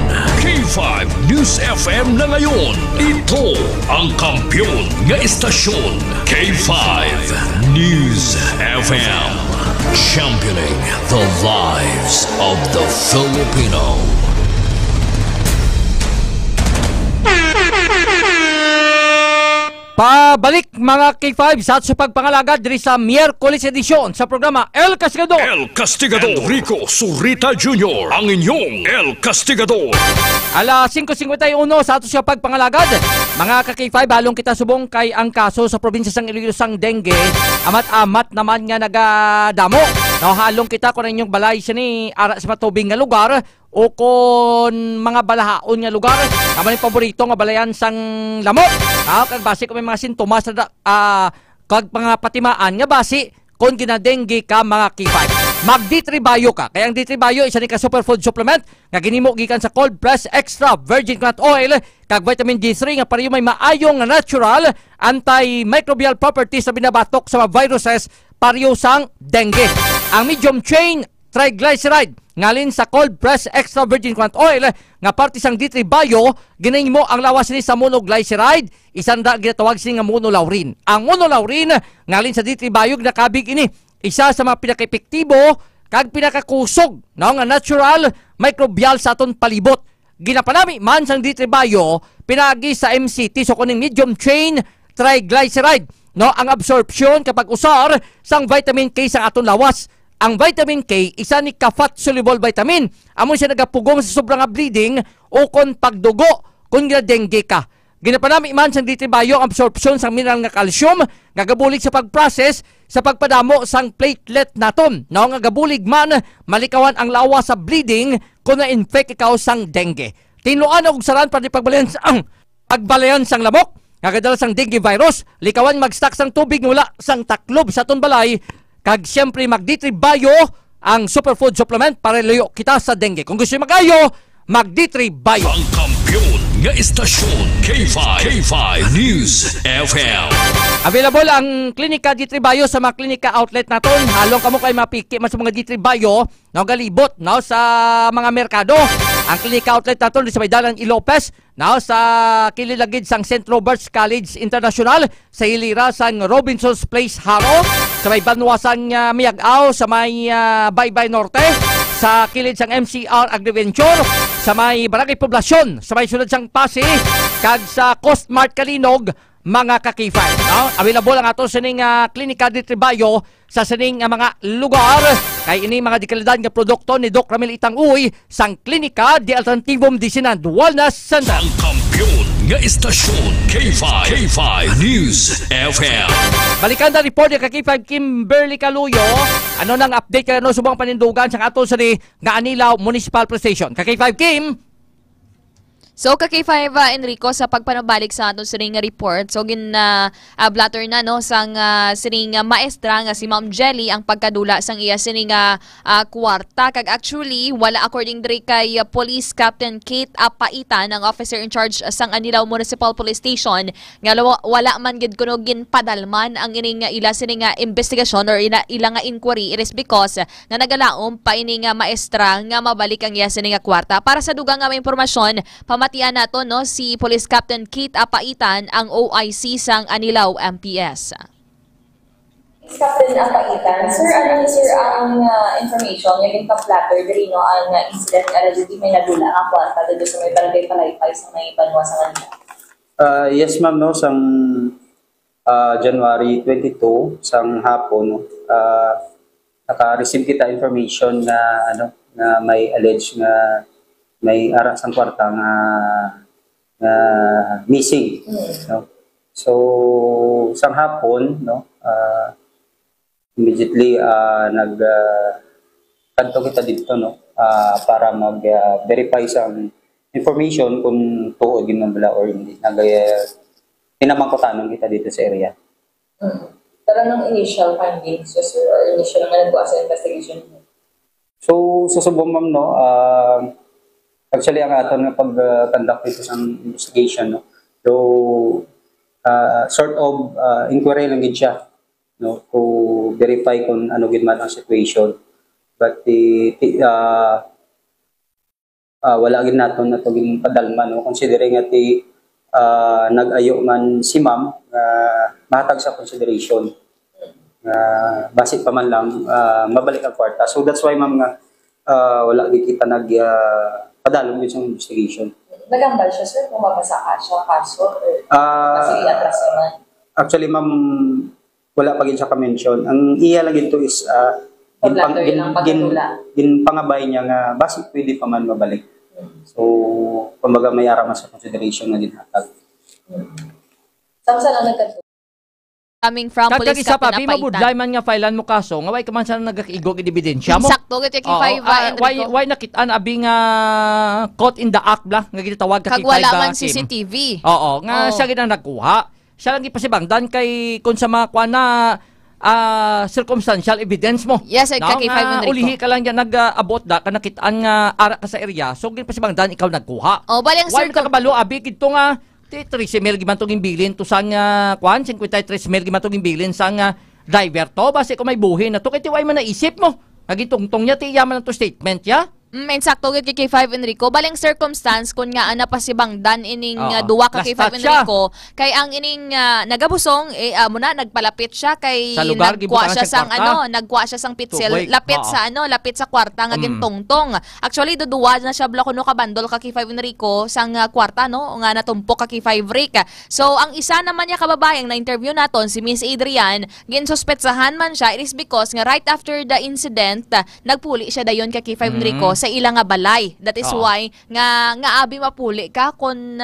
K5 News FM na ngayon. Ito ang kampiyon nga istasyon, K5 News FM. Championing the lives of the Filipino. Pabalik mga K5 sa pagpangalagad diri sa Miyerkules edisyon sa programa El Castigador. El Castigador. Enrico Surita Jr. ang inyong El Castigador. Alas 5:51 sa ato siya pagpangalagad. Mga ka-K5, halong kita subong kay ang kaso sa probinsya sang Iloilo sang dengue. Amat-amat naman nga nagadamo. Halong kita kung inyong balay siya ni ara sa matubing nga lugar o kon mga balahaon nga lugar. Naman yung paborito nga balayan sang lamok. Kag base kung may mga sintomas na kag mga patimaan nga base kung ginadengge ka mga K5. Mag-D3 ka. Kaya ang D3 Bio isa ni ka superfood supplement nga ginimo gikan sa cold press extra virgin coconut oil kag vitamin D3 nga pareho may maayong natural antimicrobial properties na binabatok sa mga viruses pareho sang dengue. Ang medium chain triglyceride ngalin sa cold press extra virgin coconut oil nga parte sang D3 Bio ginahimo ang lawas ni sa monoglyceride isanda ginatawag sini nga monolaurin. Ang monolaurin ngalin sa D3 Bio nakabig ini isa sa mga pinaka-epektibo kag pinakakusog nga natural microbial sa aton palibot. Ginapanami man sang D3 Bio pinagi sa MCT so kuning medium chain triglyceride ang absorption kapag usar sang vitamin K sa aton lawas. Ang vitamin K isa ni ka-fat soluble vitamin. Amon siya nagapugong sa sobrang bleeding o kon pagdugo kung dengue ka. Ginapanami man sang D3 Bio ang absorption sang mineral nga calcium nga gabulig sa pag-process sa pagpadamo sang platelet naton. Nga gabulig man malikawan ang lawas sa bleeding kung na-infect ikaw sang dengue. Tinuan og saran para pagbalayan sang lamok nga kadala sang dengue virus. Likawan mag-stock sang tubig mula sang taklob sa aton balay. Kag siyempre mag-D3 Bio ang superfood supplement para layo kita sa dengue. Kung gusto mag-ayo, mag-D3 Bio. Ang kampiyon nga istasyon, K5 News FM. Available ang klinika D3 Bio sa mga klinika outlet naton. Halong kamo kay mapiki mas mga D3 Bio galibot sa mga merkado. Ang klinika outlet naton sa Baydalan Ilopez sa kililagid sang St. Robert's College International sa hilira sang Robinson's Place Haro sa may Banwasan Miag-aw sa may Baybay Norte sa kilid sang MCR Agriventure sa may Barangay Poblasyon sa may sunod sang Pasig kag sa Coast Mart Kalinog mga ka-K5. Available ang ato sining klinika D3 Bio sa sining mga lugar kay ini mga dekalidad nga produkto ni Doc Ramil Itang Uy sang klinika di Alternativum di Sinan Wellness Center. Ang kampiyon nga istasyon, K5 News FM. Balikan na report ni ka-K5 Kimberly Caluyo. Ano nang update ka subang panindugan sang ato sa nga Anilaw Municipal Police Station. Ka-K5 Kim. So, ka-K5 Enrico, sa pagpanabalik sa aton sining report, so blatter na sang sining maestra nga si Ma'am Jelly ang pagkadula sang iya sining kwarta. Kag actually, wala according diri kay Police Captain Kate Apaitan, ang officer in charge sang Anilaw Municipal Police Station, nga wala man gid kuno ginpadalman ang ining ila sining investigasyon or ila nga inquiry. It is because nga nagalaom pa ining maestra nga mabalik ang iya sining kwarta. Para sa dugang nga impormasyon, matian nato si Police Captain Kate Apaitan ang OIC sang Anilaw MPS. Captain Apaitan, sir, ano sir ang information yung ka-flatter diri ang incident nga dito may nadula ang kwarta dito sa may barangay Palaypay sa may Banwa sa Manila? Yes ma'am, sang January 22 sang hapon naka-receive kita information na na may alleged nga may ara sang kwarta nga missing, no? So sang hapon, no, immediately kanto kita dito, no, para mag-verify sang information kung tuod yun ng bala or hindi. Pinamangkotanon kita dito sa area. Talagang initial findings, sir, or initial nga nagbukas sa investigation? So, susubong ma'am, no, actually, ang ato na pag-conduct dito sa investigation, no, so, sort of inquiry lang din siya, no, to verify kung ano gid man ang situation. But wala gid naton na to gid padalman, no, considering at nag-ayo man si ma'am, mahatag sa consideration. Basit pa man lang, mabalik ang kwarta. So that's why ma'am nga, wala gid kita padalong din sa investigation. Nagambal siya, sir, kung mabasa ka siya kaso or kasi atras naman? Actually, ma'am, wala pa gid siya ka-mention. Ang iya lang ito is ginpangabay niya nga basic pwede pa man mabalik. So, kumbaga may araman sa consideration na ginhatag. Saan ang nagkatuloy? Coming from police isa pa, mabudlay man nga filean mo kaso, nga way ka man sa nagkakigog ebidensya mo. Sakto, gati why nakitaan abi nga caught in the act bla, nga gitawag ka kag wala man CCTV. Oo, nga siya gid ang nagkuha. Siya lang gipasibangdan kay kun sa mga kuan na circumstantial evidence mo. Yes, kay 5 Enrico. Ulihi ka lang yan nag-abot da, ka nakitaan nga ara ka sa area, so gipasibangdan ikaw nagkuha. Oh, balang sir, ka kabalo abi kito nga 30 mil gimantong imbilin to sang kwan 53 mil gimantong imbilin sang driver to base ko may buhi na to kay tiway man naisip mo nagitungtong niya ti yaman to statement ya. Insakto gid kay 5 Enrico baling circumstance kun nga ana pasibangdan ining duwa ka kay 5 Enrico kay ang ining nagabusong muna nagpalapit siya kay nagkuha siya sang nagkuha siya sang pitsil lapit sa lapit sa kwarta nga gintungtong. Actually duduwa na siya bla kuno ka bandol ka kay 5 Enrico sang kwarta no nga natumpok ka kay 5 Rick. So ang isa naman niya kababayang na interview naton si Miss Adrian ginsuspetsahan man siya it is because nga right after the incident nagpuli siya dayon ka kay 5 Enrico sa ilang nga balay. That is why nga abi mapuli ka kung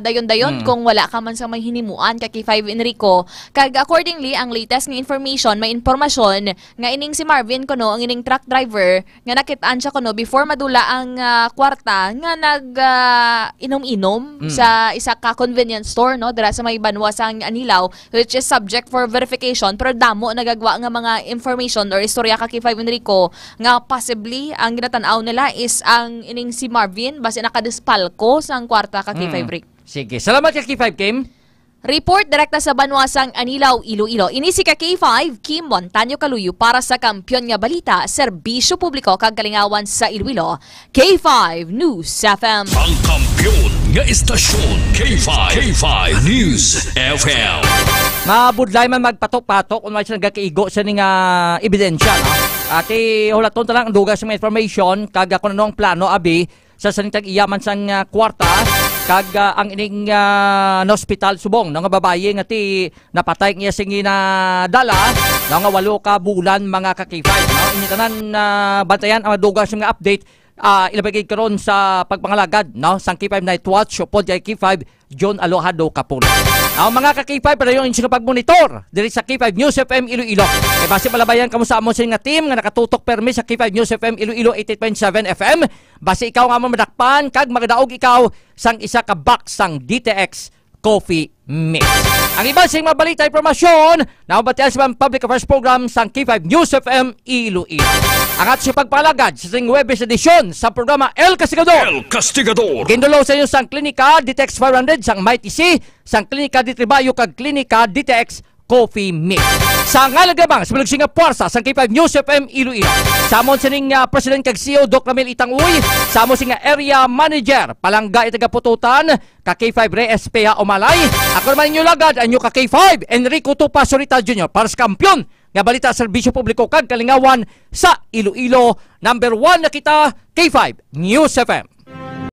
dayon-dayon kung wala ka man sa may hinimuan kay 5 Enrico. Kag accordingly ang latest nga information may informasyon nga ining si Marvin kuno ang ining truck driver nga nakitaan siya kuno before madula ang kwarta nga nag inom-inom sa isa ka convenience store no dira sa may Banwa sang Anilaw which is subject for verification pero damo nagagwa nga mga information or istorya ka kay 5 Enrico nga possibly ang ginatan-aw nila is ang ining si Marvin base nakadispalko sa ang kwarta ka kay 5 Rick. Sige, salamat ka kay 5 Kim. Report direkta sa Banwasang Anilaw, Iloilo. Inisi ka K5, Kim Montaño Kaluyo para sa Kampyon nga Balita, Serbisyo Publiko kag Kalingawan sa Iloilo. K5 News FM. Ang kampyon nga istasyon K5 News FM. Mabudlay man magpatok-patok kung may siya nagkaigo sa nga ebidensya. Ati hulaton talang duga sa information kag kung ano ang plano abi sa sanitag iyaman sang kwarta kag ang ining hospital subong nga babaye nga ti napatay niya sing dala nga 8 ka bulan mga kakifay no ini tanan bantayan ang duga sa nga update ilabay karon sa pagpangalagad no sang K5 Night Watch pod kay K5 John Alojado Kapul. Ang mga ka-K5 para yung insyo pagmonitor diri sa K5 News FM Iloilo. E base palabayan kamo sa amon sa nga team nga nakatutok permi sa K5 News FM Iloilo 88.7 FM. Base ikaw nga mo madakpan kag magadaog ikaw sang isa ka box sang DTX Coffee Mix. Ang iba sa mga balita impormasyon na mabatian sa public affairs program sang K5 News FM Iloilo. Ang ating pagpalagad sa sing Webes edisyon sa programa El Castigador. Gindulo sa inyo sang Klinika DTX 500 sang Mighty C, sang Klinika Ditribayo kag Klinika DTX Coffee Mix. Sa ngalagabang sa malagsinga puwersa sang K5 News FM Iloilo. Samon sining President kag CEO Doc Ramil Itanguy, samon singa Area Manager Palangga Itagapututan, ka K5 Reyes Pea Omalay. Ako naman inyo lagad anyo ka K5 Enrico Tupa Sorita Jr. para sa kampyon nga balita serbisyo publiko kag Kalingawan sa Iloilo. Number 1 na kita K5 News FM.